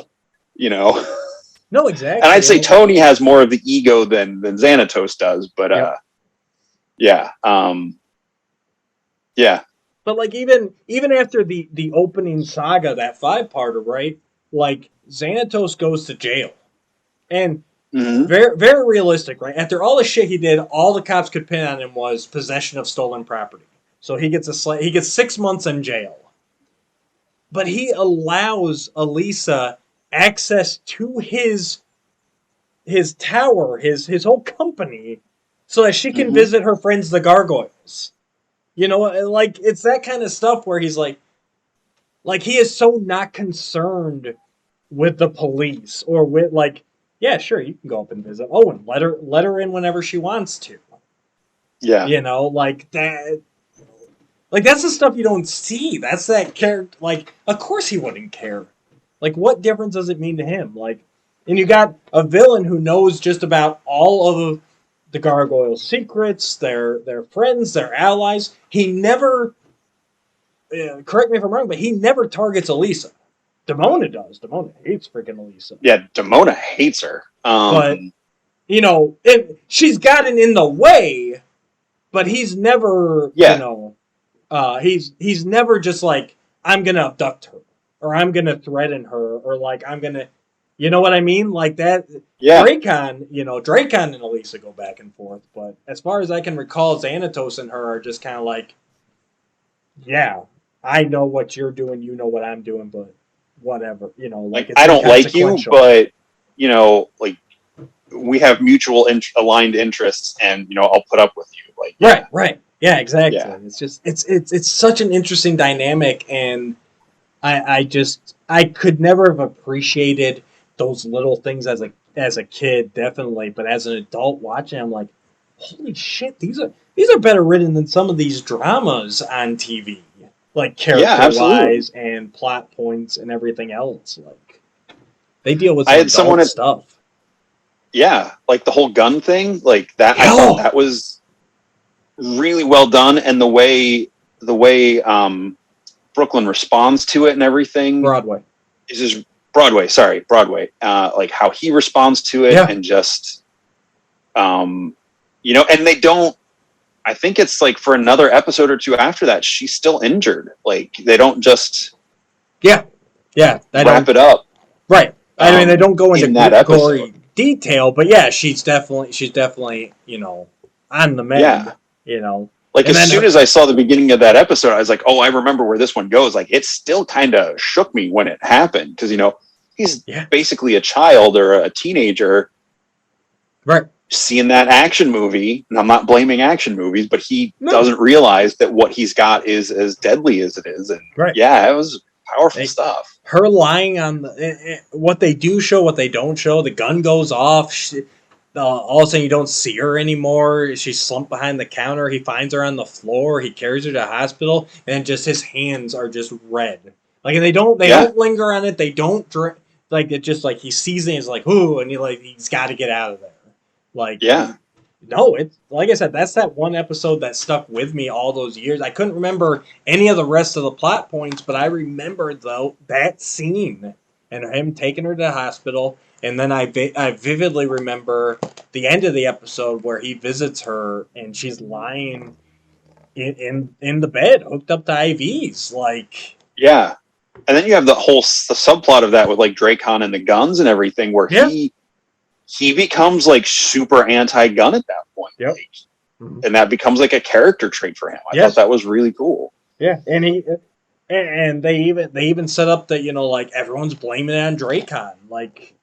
No, exactly. And I'd say Tony has more of the ego than Xanatos does, but But like even after the opening saga, that 5-parter, right? Like, Xanatos goes to jail. And very, very realistic, right? After all the shit he did, all the cops could pin on him was possession of stolen property. So he gets 6 months in jail. But he allows Elisa access to his tower, his whole company, so that she can visit her friends, the Gargoyles. Like, it's that kind of stuff where he's like he is so not concerned with the police or with, like, yeah, sure, you can go up and visit. Oh, and let her in whenever she wants to. Yeah. Like that. Like, that's the stuff you don't see. That's that character. Like, of course he wouldn't care. Like, what difference does it mean to him? Like, and you got a villain who knows just about all of the Gargoyle secrets, their friends, their allies. He never, correct me if I'm wrong, but he never targets Elisa. Demona does. Demona hates freaking Elisa. Yeah, Demona hates her. But, she's gotten in the way, but he's never, he's never just like, I'm going to abduct her, or I'm going to threaten her, or like, I'm going to, You know what I mean? Like that. Yeah. Dracon and Elisa go back and forth, but as far as I can recall, Xanatos and her are just kind of like, yeah, I know what you're doing, you know what I'm doing, but whatever, like it's I don't like you, inconsequential. but like we have mutual aligned interests, and I'll put up with you. Like, yeah. Right, yeah, exactly. Yeah. It's just it's such an interesting dynamic, and I could never have appreciated those little things as a kid, definitely, but as an adult watching, I'm like, holy shit, these are better written than some of these dramas on TV, like Yeah, character absolutely. wise and plot points and everything else. Like they deal with I some had someone adult at stuff. Yeah, like the whole gun thing, like that. I thought Yo, that was really well done, and the way Brooklyn responds to it and everything Broadway. is just Broadway. Like how he responds to it, Yeah, and just and they don't. I think it's like for another episode or two after that, she's still injured. Like they don't just yeah. I wrap don't. it up Right. I mean, they don't go in into that episode. gory detail, but yeah, she's definitely on the Yeah. mend. Like And as then soon as I saw the beginning of that episode, I was like, "Oh, I remember where this one goes." Like it still kind of shook me when it happened because he's yeah, basically a child or a teenager right. seeing that action movie. And I'm not blaming action movies, but he No, doesn't realize that what he's got is as deadly as it is. And right. yeah, it was powerful They, stuff. her lying on what they do show, what they don't show. The gun goes off. All of a sudden, you don't see her anymore. She's slumped behind the counter. He finds her on the floor. He carries her to the hospital, and just his hands are just red. Like, and they Yeah, don't linger on it. They don't drink. Like, it just like he sees it, and he's like, "Ooh," and he's got to get out of there. Like, yeah, no, it's like I said, that's that one episode that stuck with me all those years. I couldn't remember any of the rest of the plot points, but I remembered though that scene and him taking her to the hospital, and then I vividly remember the end of the episode where he visits her and she's lying in the bed, hooked up to IVs, like yeah. And then you have the subplot of that with like Dracon and the guns and everything, where yeah, he becomes like super anti-gun at that point. yep. Like, and that becomes like a character trait for him. I thought that was really cool. Yeah, and they even set up that like everyone's blaming it on Dracon, like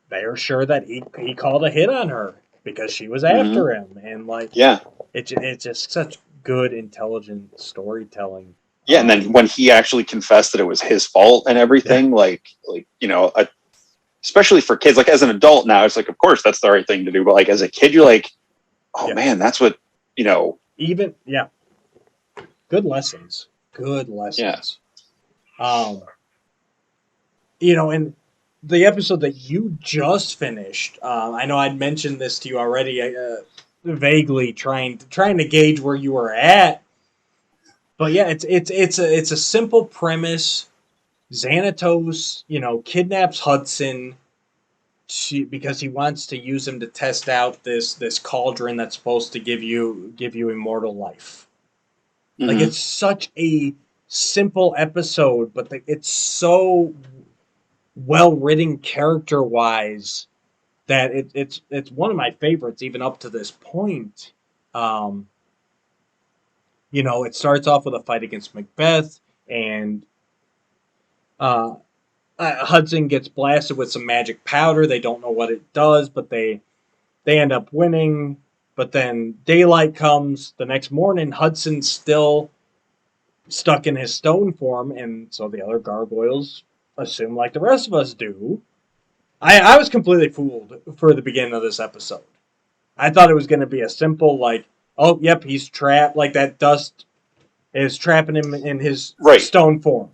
they're sure that he called a hit on her because she was after him, and like Yeah, it's just such good intelligent storytelling. yeah. And then when he actually confessed that it was his fault and everything, like especially for kids, like as an adult now, it's like of course that's the right thing to do, but like as a kid, you're like, oh man, that's what even good lessons. Yeah. And the episode that you just finished, I know I'd mentioned this to you already, vaguely trying to gauge where you were at. But yeah, it's a simple premise. Xanatos, kidnaps Hudson because he wants to use him to test out this cauldron that's supposed to give you immortal life. Like it's such a simple episode, but it's so well written character wise that it's one of my favorites even up to this point. It starts off with a fight against Macbeth, and Hudson gets blasted with some magic powder. They don't know what it does, but they end up winning. But then daylight comes the next morning. Hudson's still stuck in his stone form, and so the other gargoyles assume, like the rest of us do. I was completely fooled for the beginning of this episode. I thought it was going to be a simple, like, oh, yep, he's trapped. Like that dust is trapping him in his stone form.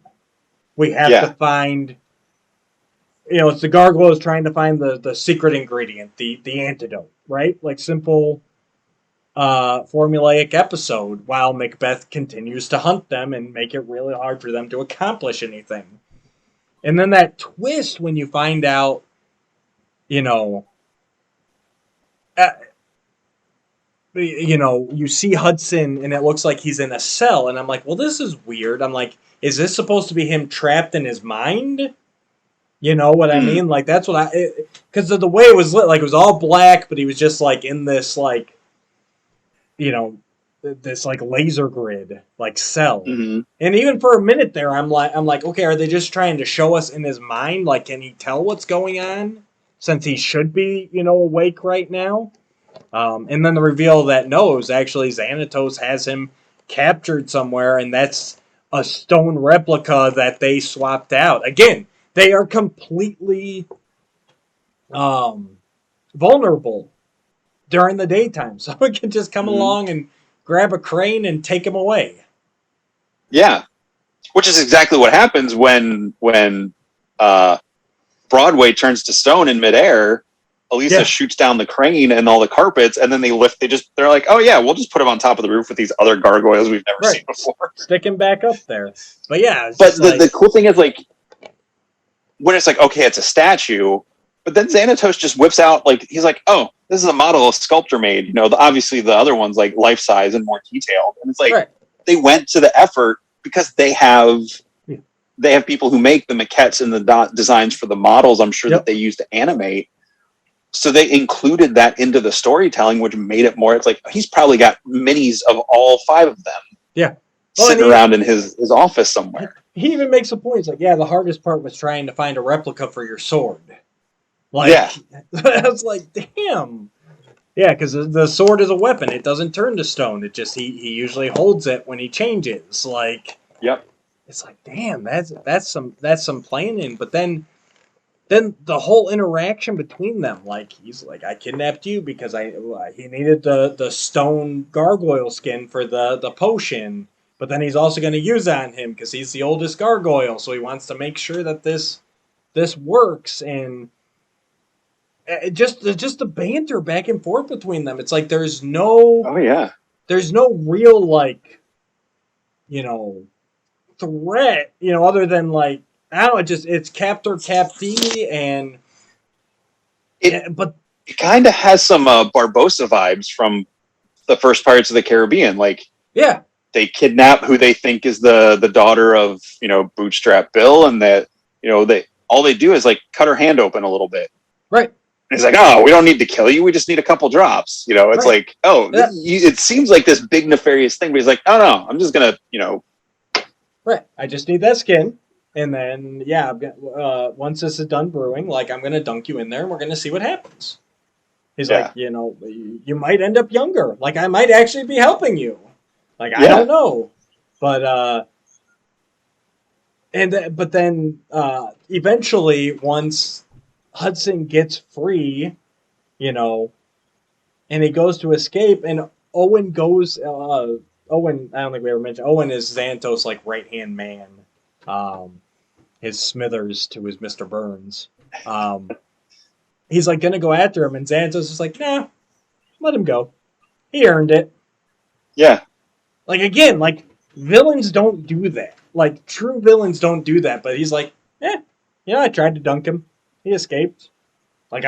We have to find, it's the gargoyles trying to find the secret ingredient, the antidote, right? Like simple formulaic episode while Macbeth continues to hunt them and make it really hard for them to accomplish anything. And then that twist when you find out, you see Hudson and it looks like he's in a cell, and I'm like, well, this is weird. I'm like, is this supposed to be him trapped in his mind? You know what I mean? Like, that's what because of the way it was lit, like, it was all black, but he was just, like, in this, like, you know, this, like, laser grid, like, cell. Mm-hmm. And even for a minute there, I'm like, okay, are they just trying to show us in his mind? Like, can he tell what's going on? Since he should be, awake right now? And then the reveal that no, it was actually Xanatos has him captured somewhere, and that's a stone replica that they swapped out. Again, they are completely vulnerable during the daytime. Someone can just come along and grab a crane and take him away. Yeah, which is exactly what happens when Broadway turns to stone in midair. Elisa shoots down the crane and all the carpets, and then they're like, oh yeah, we'll just put him on top of the roof with these other gargoyles we've never seen before. Stick him back up there. But yeah, but the cool thing is, like, when it's like, okay, it's a statue, but then Xanatos just whips out, like, he's like, oh, this is a model a sculptor made. Obviously the other one's like life size and more detailed, and it's like they went to the effort because they have people who make the maquettes and the designs for the models. I'm sure that they use to animate. So they included that into the storytelling, which made it more. It's like he's probably got minis of all 5 of them. Yeah, sitting around in his office somewhere. He even makes a point. He's like, yeah, the hardest part was trying to find a replica for your sword. Like, I was like, damn. Yeah, because the sword is a weapon. It doesn't turn to stone. It just he usually holds it when he changes. Like, it's like, damn, that's some planning. But then the whole interaction between them, like, he's like, I kidnapped you because he needed the stone gargoyle skin for the potion, but then he's also going to use it on him because he's the oldest gargoyle, so he wants to make sure that this works. And just the banter back and forth between them, it's like there's no real, like, threat, other than, like, I don't know, it's captor captee, and it kind of has some Barbossa vibes from the first Pirates of the Caribbean. Like, they kidnap who they think is the daughter of Bootstrap Bill, and that all they do is, like, cut her hand open a little bit. Right. And it's like, oh, we don't need to kill you. We just need a couple drops. It's like, oh, it seems like this big nefarious thing, but he's like, oh no, I'm just gonna, Right. I just need that skin. And then, once this is done brewing, like, I'm going to dunk you in there and we're going to see what happens. He's like, you might end up younger. Like, I might actually be helping you. Like, I don't know. But, but then, eventually, once Hudson gets free, and he goes to escape, and Owen goes, Owen, I don't think we ever mentioned, Owen is Xanatos' like, right-hand man. His Smithers to his Mr. Burns. He's like gonna go after him, and Xanatos is like, nah, let him go. He earned it. Yeah. Like, again, like, villains don't do that. Like, true villains don't do that, but he's like, I tried to dunk him. He escaped. Like,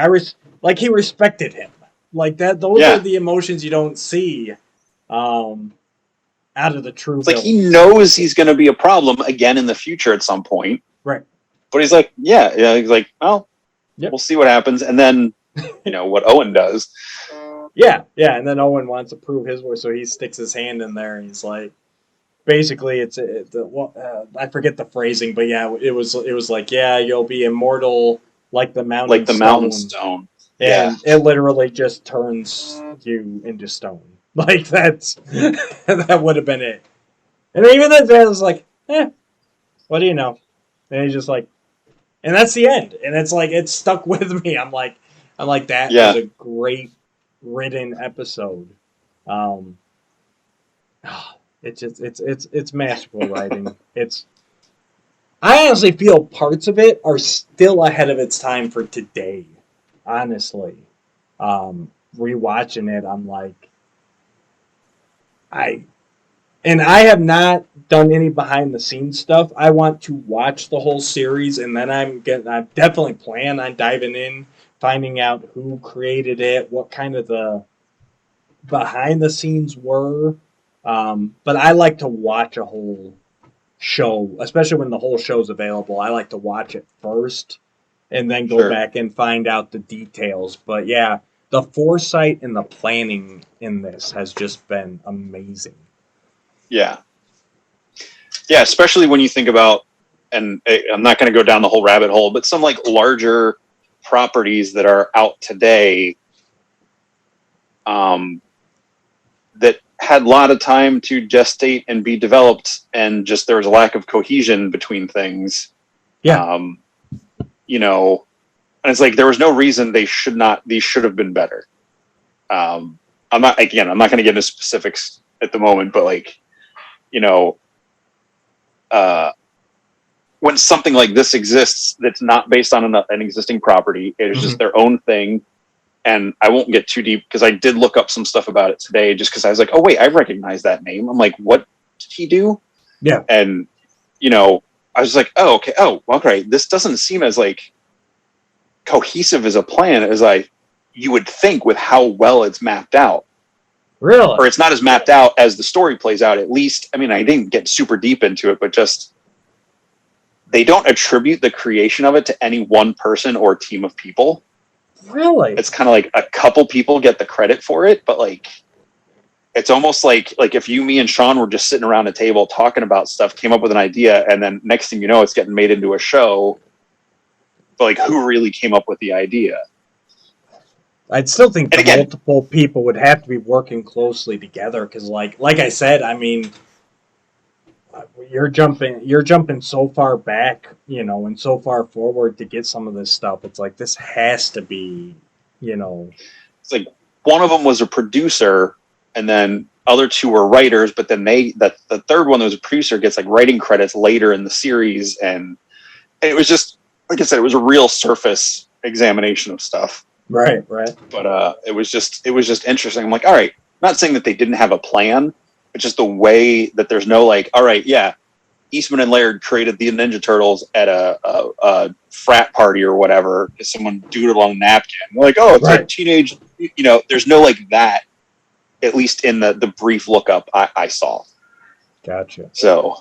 he respected him. Like, those are the emotions you don't see out of the true villain. Like, he knows he's going to be a problem again in the future at some point. Right. But he's like, he's like, well, we'll see what happens. And then, what Owen does. Yeah, and then Owen wants to prove his worth, so he sticks his hand in there, and he's like, basically, I forget the phrasing, but it was like, you'll be immortal like the mountain stone. And it literally just turns you into stone. Like, that would have been it. And even then, Van was like, what do you know? And he's just like, and that's the end. And it's like, it stuck with me. I'm like, that was a great written episode. It's masterful writing. I honestly feel parts of it are still ahead of its time for today. Honestly, rewatching it, I'm like, I have not done any behind the scenes stuff. I want to watch the whole series, and then I definitely plan on diving in, finding out who created it, what kind of the behind the scenes were. But I like to watch a whole show, especially when the whole show's available. I like to watch it first, and then go back and find out the details. But yeah, the foresight and the planning in this has just been amazing. Yeah. Yeah, especially when you think about, and I'm not going to go down the whole rabbit hole, but some like larger properties that are out today that had a lot of time to gestate and be developed, and just there was a lack of cohesion between things. Yeah. You know, and it's like there was no reason these should have been better. I'm not going to get into specifics at the moment, but like, you know, when something like this exists that's not based on an existing property, it is just their own thing. And I won't get too deep because I did look up some stuff about it today just because I was like, oh, wait, I recognize that name. I'm like, what did he do? Yeah. And, you know, I was like, oh, okay. Oh, okay. This doesn't seem as like cohesive as a plan as you would think with how well it's mapped out. Really? Or it's not as mapped out as the story plays out, at least. I mean, I didn't get super deep into it, but just they don't attribute the creation of it to any one person or team of people. Really? It's kind of like a couple people get the credit for it, but like it's almost like if me and Shawn were just sitting around a table talking about stuff, came up with an idea, and then next thing you know, it's getting made into a show. But like, who really came up with the idea? I'd still think multiple people would have to be working closely together because, like I said, I mean, you're jumping so far back, you know, and so far forward to get some of this stuff. It's like this has to be, you know, it's like one of them was a producer, and then other two were writers. But then the third one that was a producer gets like writing credits later in the series, and it was just like I said, it was a real surface examination of stuff. Right. But it was just interesting. I'm like, all right, I'm not saying that they didn't have a plan. It's just the way that there's no like, all right, yeah, Eastman and Laird created the Ninja Turtles at a frat party or whatever. Someone doodled on a napkin. They're like, oh, it's like teenage, you know, there's no like that, at least in the brief lookup I saw. Gotcha. So,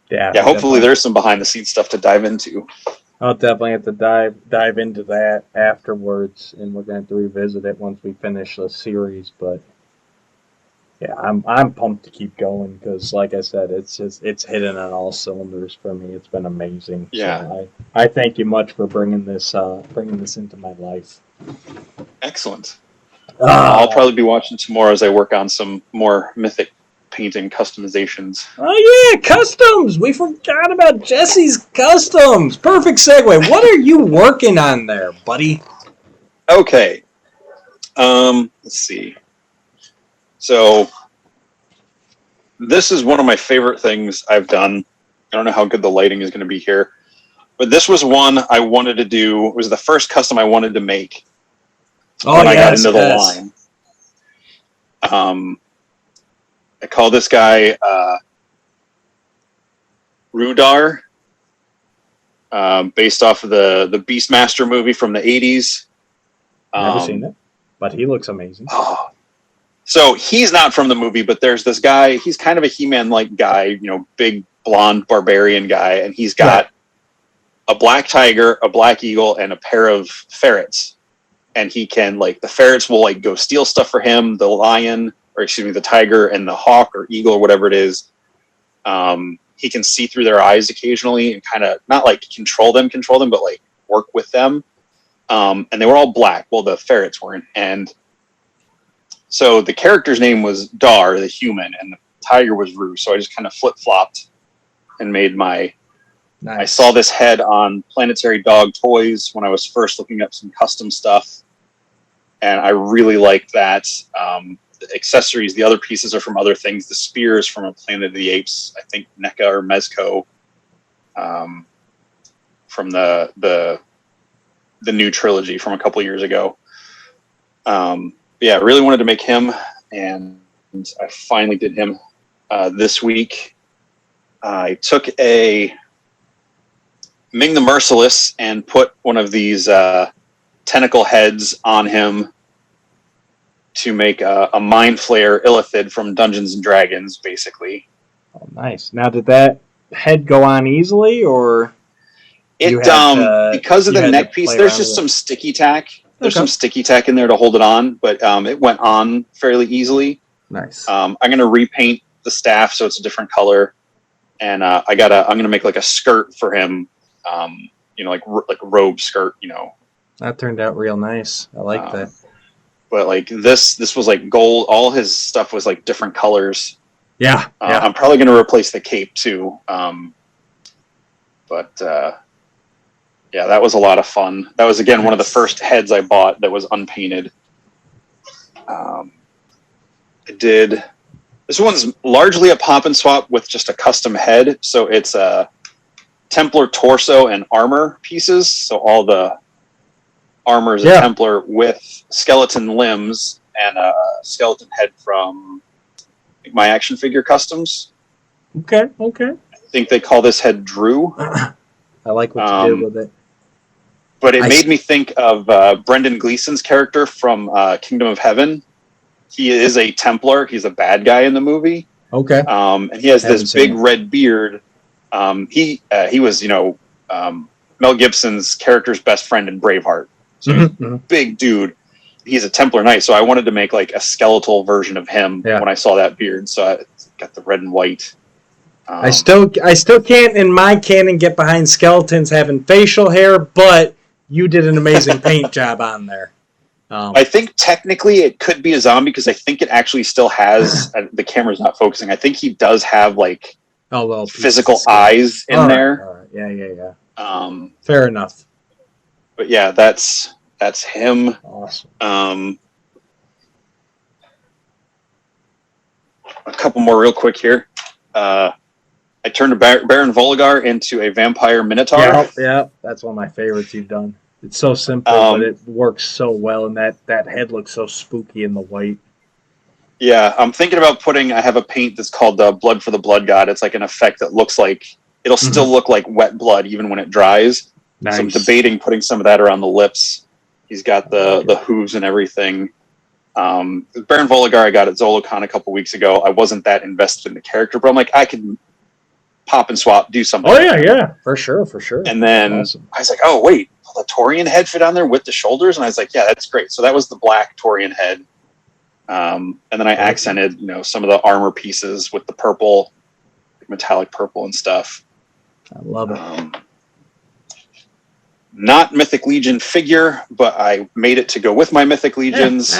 yeah, hopefully there's some behind the scenes stuff to dive into. I'll definitely have to dive into that afterwards, and we're going to have to revisit it once we finish the series, but yeah, I'm pumped to keep going because, like I said, it's hitting on all cylinders for me. It's been amazing. Yeah, so I thank you much for bringing this into my life. Excellent. I'll probably be watching some more as I work on some more Mythic painting customizations. Oh yeah, customs! We forgot about Jesse's customs. Perfect segue. What are you working on there, buddy? Okay. Let's see. So, this is one of my favorite things I've done. I don't know how good the lighting is going to be here, but this was one I wanted to do. It was the first custom I wanted to make when I got into the line. I call this guy Rudar, based off of the Beastmaster movie from the 80s. Never seen it, but he looks amazing. So he's not from the movie, but there's this guy. He's kind of a He-Man-like guy, you know, big blonde barbarian guy, and he's got a black tiger, a black eagle, and a pair of ferrets. And he can the ferrets will go steal stuff for him. The lion, or excuse me, the tiger and the hawk or eagle or whatever it is. He can see through their eyes occasionally and kind of not control them, but work with them. And they were all black. Well, the ferrets weren't. And so the character's name was Dar, the human, and the tiger was Rue. So I just kind of flip-flopped and made my... Nice. I saw this head on Planetary Dog Toys when I was first looking up some custom stuff. And I really liked that. The accessories, the other pieces are from other things. The spear is from a Planet of the Apes, I think NECA or Mezco, from the new trilogy from a couple years ago. Yeah, I really wanted to make him, and I finally did him this week. I took a Ming the Merciless and put one of these tentacle heads on him to make a Mind Flayer Illithid from Dungeons and Dragons, basically. Oh, nice. Now, did that head go on easily, or...? Because of the neck piece, there's just some sticky tack. There's some sticky tack in there to hold it on, but it went on fairly easily. Nice. I'm gonna repaint the staff so it's a different color, and I'm gonna make like a skirt for him. Like a robe skirt. That turned out real nice. I like that. But like this was like gold. All his stuff was like different colors. Yeah. I'm probably gonna replace the cape too. Yeah, that was a lot of fun. That was, again, one of the first heads I bought that was unpainted. This one's largely a pop and swap with just a custom head. So it's a Templar torso and armor pieces. So all the armor is a Templar with skeleton limbs and a skeleton head from My Action Figure Customs. Okay. I think they call this head Drew. I like what you did with it. But it made me think of Brendan Gleeson's character from Kingdom of Heaven. He is a Templar. He's a bad guy in the movie. Okay. And he has this big red beard. He was, Mel Gibson's character's best friend in Braveheart. So big dude. He's a Templar Knight. So I wanted to make like a skeletal version of him when I saw that beard. So I got the red and white. I still can't, in my canon, get behind skeletons having facial hair, but you did an amazing paint job on there. I think technically it could be a zombie because I think it actually still has the camera's not focusing. I think he does have like physical eyes in there. All right. Yeah. Fair enough. But yeah, that's him. Awesome. A couple more real quick here. I turned Baron Volgar into a vampire minotaur. Yeah, that's one of my favorites you've done. It's so simple, but it works so well, and that head looks so spooky in the white. Yeah, I'm thinking about I have a paint that's called Blood for the Blood God. It's like an effect that looks like, it'll still look like wet blood even when it dries. Nice. So I'm debating putting some of that around the lips. He's got the hooves and everything. Baron Volgar I got at ZoloCon a couple weeks ago. I wasn't that invested in the character, but I'm like, I can pop and swap, do something. Oh, yeah. For sure. And then I was like, oh, wait, will the Taurian head fit on there with the shoulders? And I was like, yeah, that's great. So that was the black Taurian head. And then I accented, some of the armor pieces with the purple, metallic purple and stuff. I love it. Not Mythic Legion figure, but I made it to go with my Mythic Legions.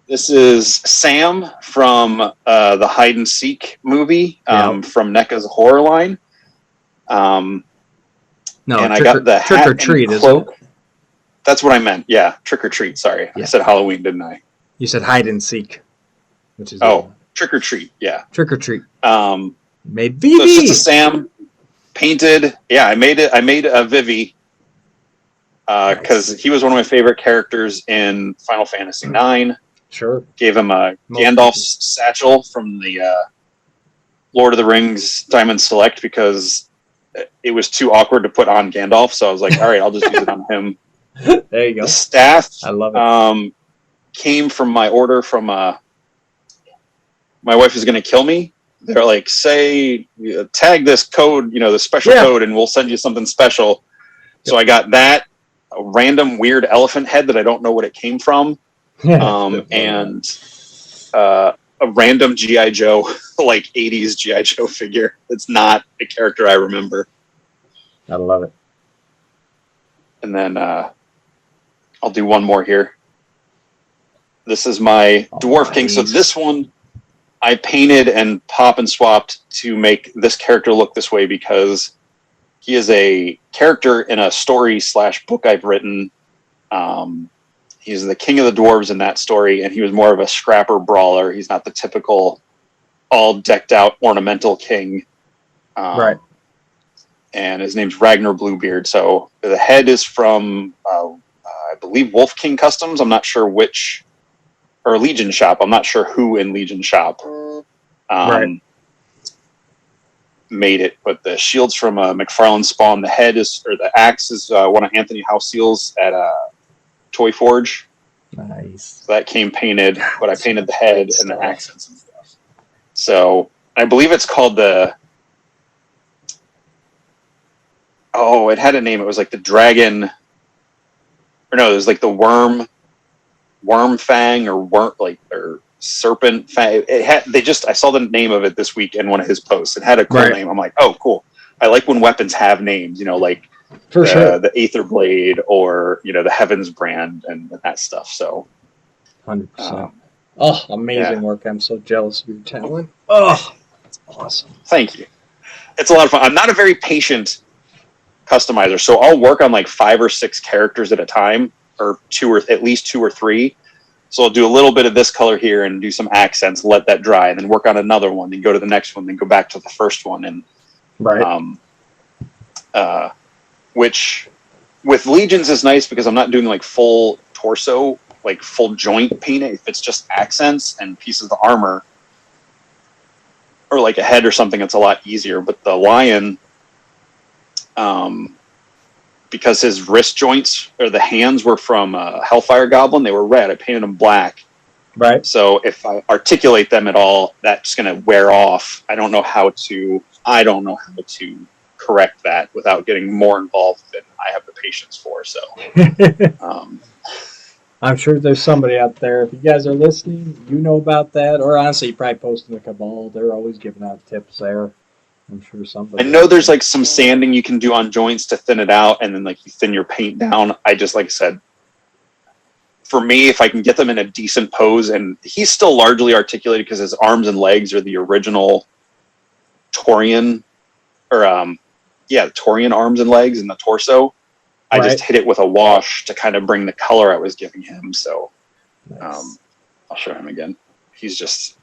This is Sam from the Hide and Seek movie from NECA's horror line. I got the Trick or Treat, isn't it? That's what I meant. Yeah, Trick or Treat. Sorry, I said Halloween, didn't I? You said Hide and Seek, which is Trick or Treat. Yeah, Trick or Treat. Made So Vivi. it's just a Sam painted. Yeah, I made it. I made a Vivi because he was one of my favorite characters in Final Fantasy IX. Sure. Gave him a Gandalf's satchel from the Lord of the Rings Diamond Select because it was too awkward to put on Gandalf. So I was like, all right, I'll just use it on him. There you go. The staff, I love it. Came from my order from my wife is going to kill me. They're like, tag this code, the special code, and we'll send you something special. So I got that, a random weird elephant head that I don't know what it came from. And a random G.I. Joe, like 80s G.I. Joe figure. It's not a character I remember. I love it. And then I'll do one more here. This is my Dwarf King. So this one I painted and pop and swapped to make this character look this way because he is a character in a story / book I've written. He's the king of the dwarves in that story, and he was more of a scrapper brawler. He's not the typical all decked out ornamental king. Right. And his name's Ragnar Bluebeard. So the head is from, I believe, Wolf King Customs. I'm not sure which, or Legion Shop. I'm not sure who in Legion Shop made it, but the shield's from McFarlane Spawn. The head the axe is one of Anthony Houseal's at Toy Forge. Nice. So that came painted, but I painted the head and the accents and stuff. So I believe it's called Oh, it had a name. It was like the dragon, or no, it was like the worm fang or serpent fang. It had I saw the name of it this week in one of his posts. It had a cool name. I'm like, oh, cool. I like when weapons have names. Like the Aether Blade or the Heavens Brand and that stuff. So, 100%. Amazing work! I'm so jealous of your talent. Oh, that's awesome. Thank you. It's a lot of fun. I'm not a very patient customizer, so I'll work on like 5 or 6 characters at a time, or at least 2 or 3. So I'll do a little bit of this color here and do some accents, let that dry, and then work on another one, then go to the next one, then go back to the first one, and which with Legions is nice because I'm not doing like full torso, like full joint painting. If it's just accents and pieces of armor, or like a head or something, it's a lot easier. But the lion, because his wrist joints or the hands were from Hellfire Goblin, they were red. I painted them black. Right. So if I articulate them at all, that's going to wear off. I don't know how to correct that without getting more involved than I have the patience for. So, I'm sure there's somebody out there. If you guys are listening, you know about that, or honestly, you probably post in the Cabal. They're always giving out tips there. I'm sure somebody. I know there's like some sanding you can do on joints to thin it out, and then like you thin your paint down. I just, like I said, for me, if I can get them in a decent pose, and he's still largely articulated because his arms and legs are the original Taurian, or Taurian arms and legs and the torso. I just hit it with a wash to kind of bring the color I was giving him. So, nice. I'll show him again. He's just,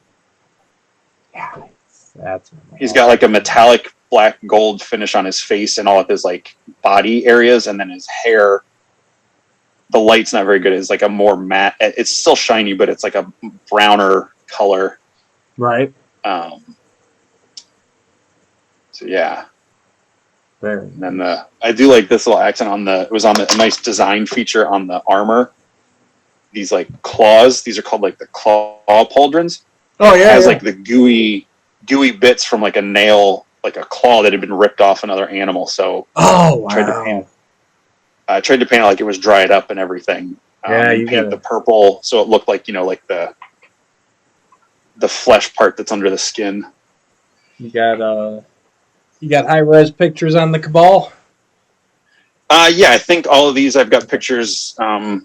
he's got like a metallic black gold finish on his face and all of his like body areas, and then his hair. The light's not very good. It's like a more matte. It's still shiny, but it's like a browner color. Right. So yeah. Very. And then I do like this little accent on a nice design feature on the armor. These like claws. These are called like the claw pauldrons. Oh yeah. It has like the gooey bits from like a nail, like a claw that had been ripped off another animal. So I tried to paint it like it was dried up and everything. You paint the purple so it looked like like the flesh part that's under the skin. You got high res pictures on the Cabal? I think all of these I've got pictures over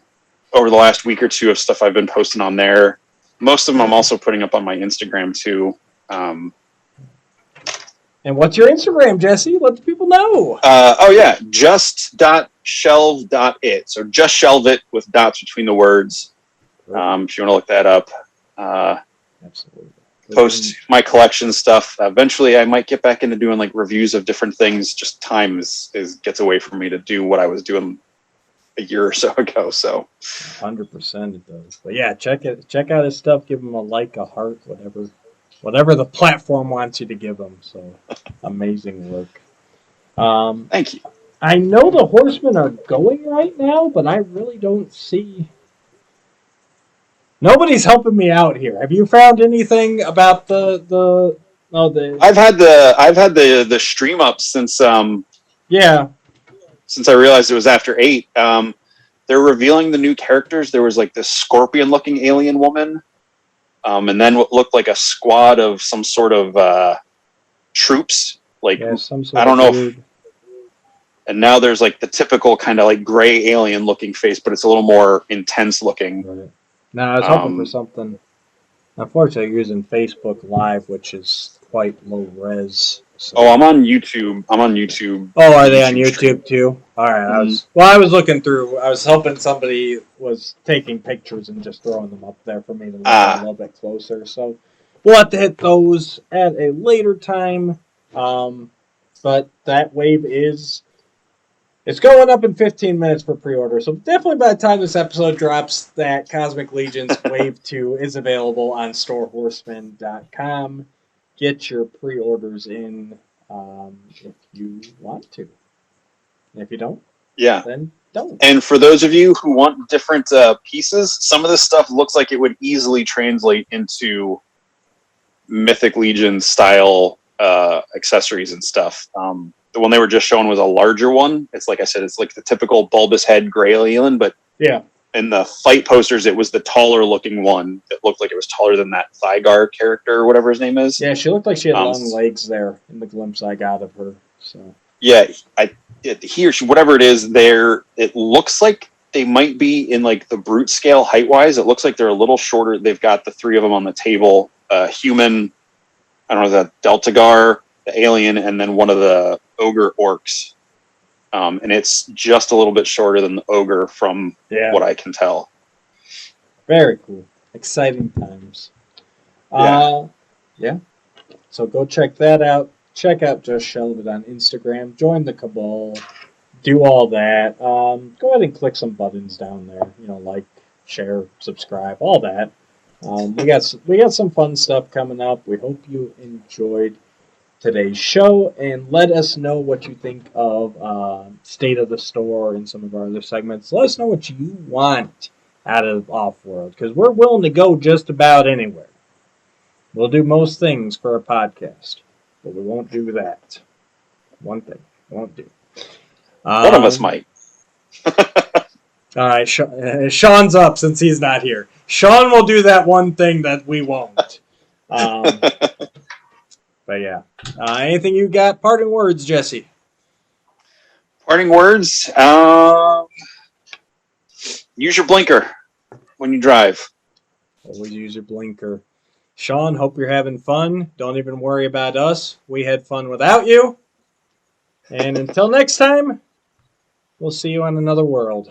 the last week or two of stuff I've been posting on there. Most of them I'm also putting up on my Instagram too. And what's your Instagram, Jesse? Let the people know. Just.shelve.it. So just shelve it with dots between the words. If you want to look that up. Absolutely. Post my collection stuff. Eventually I might get back into doing like reviews of different things. Just time gets away from me to do what I was doing a year or so ago. So 100% it does. But yeah, check out his stuff. Give him a like, a heart, whatever the platform wants you to give them. So amazing work. Thank you. I know the Horsemen are going right now, but I really don't see. Nobody's helping me out here. Have you found anything about the? I've had the stream up since since I realized it was after 8. They're revealing the new characters. There was like this scorpion-looking alien woman, and then what looked like a squad of some sort of troops. Like I don't know. And now there's like the typical kind of like gray alien-looking face, but it's a little more intense looking. Right. No, I was hoping for something. Unfortunately, using Facebook Live, which is quite low res. So. Oh, I'm on YouTube. Oh, are they on YouTube too? All right. I was looking through. I was hoping somebody was taking pictures and just throwing them up there for me to look a little bit closer. So we'll have to hit those at a later time. But that wave it's going up in 15 minutes for pre-order. So definitely by the time this episode drops, that Cosmic Legions Wave 2 is available on storehorseman.com. Get your pre-orders in if you want to. And if you don't, then don't. And for those of you who want different pieces, some of this stuff looks like it would easily translate into Mythic Legion style accessories and stuff. the one they were just showing was a larger one. It's like I said, it's like the typical bulbous head gray alien, but yeah. In the fight posters, it was the taller looking one that looked like it was taller than that Thygar character or whatever his name is. Yeah, she looked like she had long legs there in the glimpse I got of her. So yeah, he or she, whatever it is, it looks like they might be in like the brute scale height wise. It looks like they're a little shorter. They've got the three of them on the table. Human, I don't know, the Deltagar, the alien, and then one of the ogre orcs. And it's just a little bit shorter than the ogre from what I can tell. Very cool. Exciting times. Yeah. So go check that out. Check out Just Shelve It on Instagram. Join the Cabal. Do all that. Go ahead and click some buttons down there. Like, share, subscribe, all that. We got some fun stuff coming up. We hope you enjoyed today's show, and let us know what you think of State of the Store and some of our other segments. Let us know what you want out of Off-World, because we're willing to go just about anywhere. We'll do most things for a podcast, but we won't do that. One thing we won't do. One of us might. All right, Shawn's up since he's not here. Shawn will do that one thing that we won't. But yeah. Anything you got? Parting words, Jesse. Parting words? Use your blinker when you drive. Always use your blinker. Shawn, hope you're having fun. Don't even worry about us. We had fun without you. And until next time, we'll see you on another world.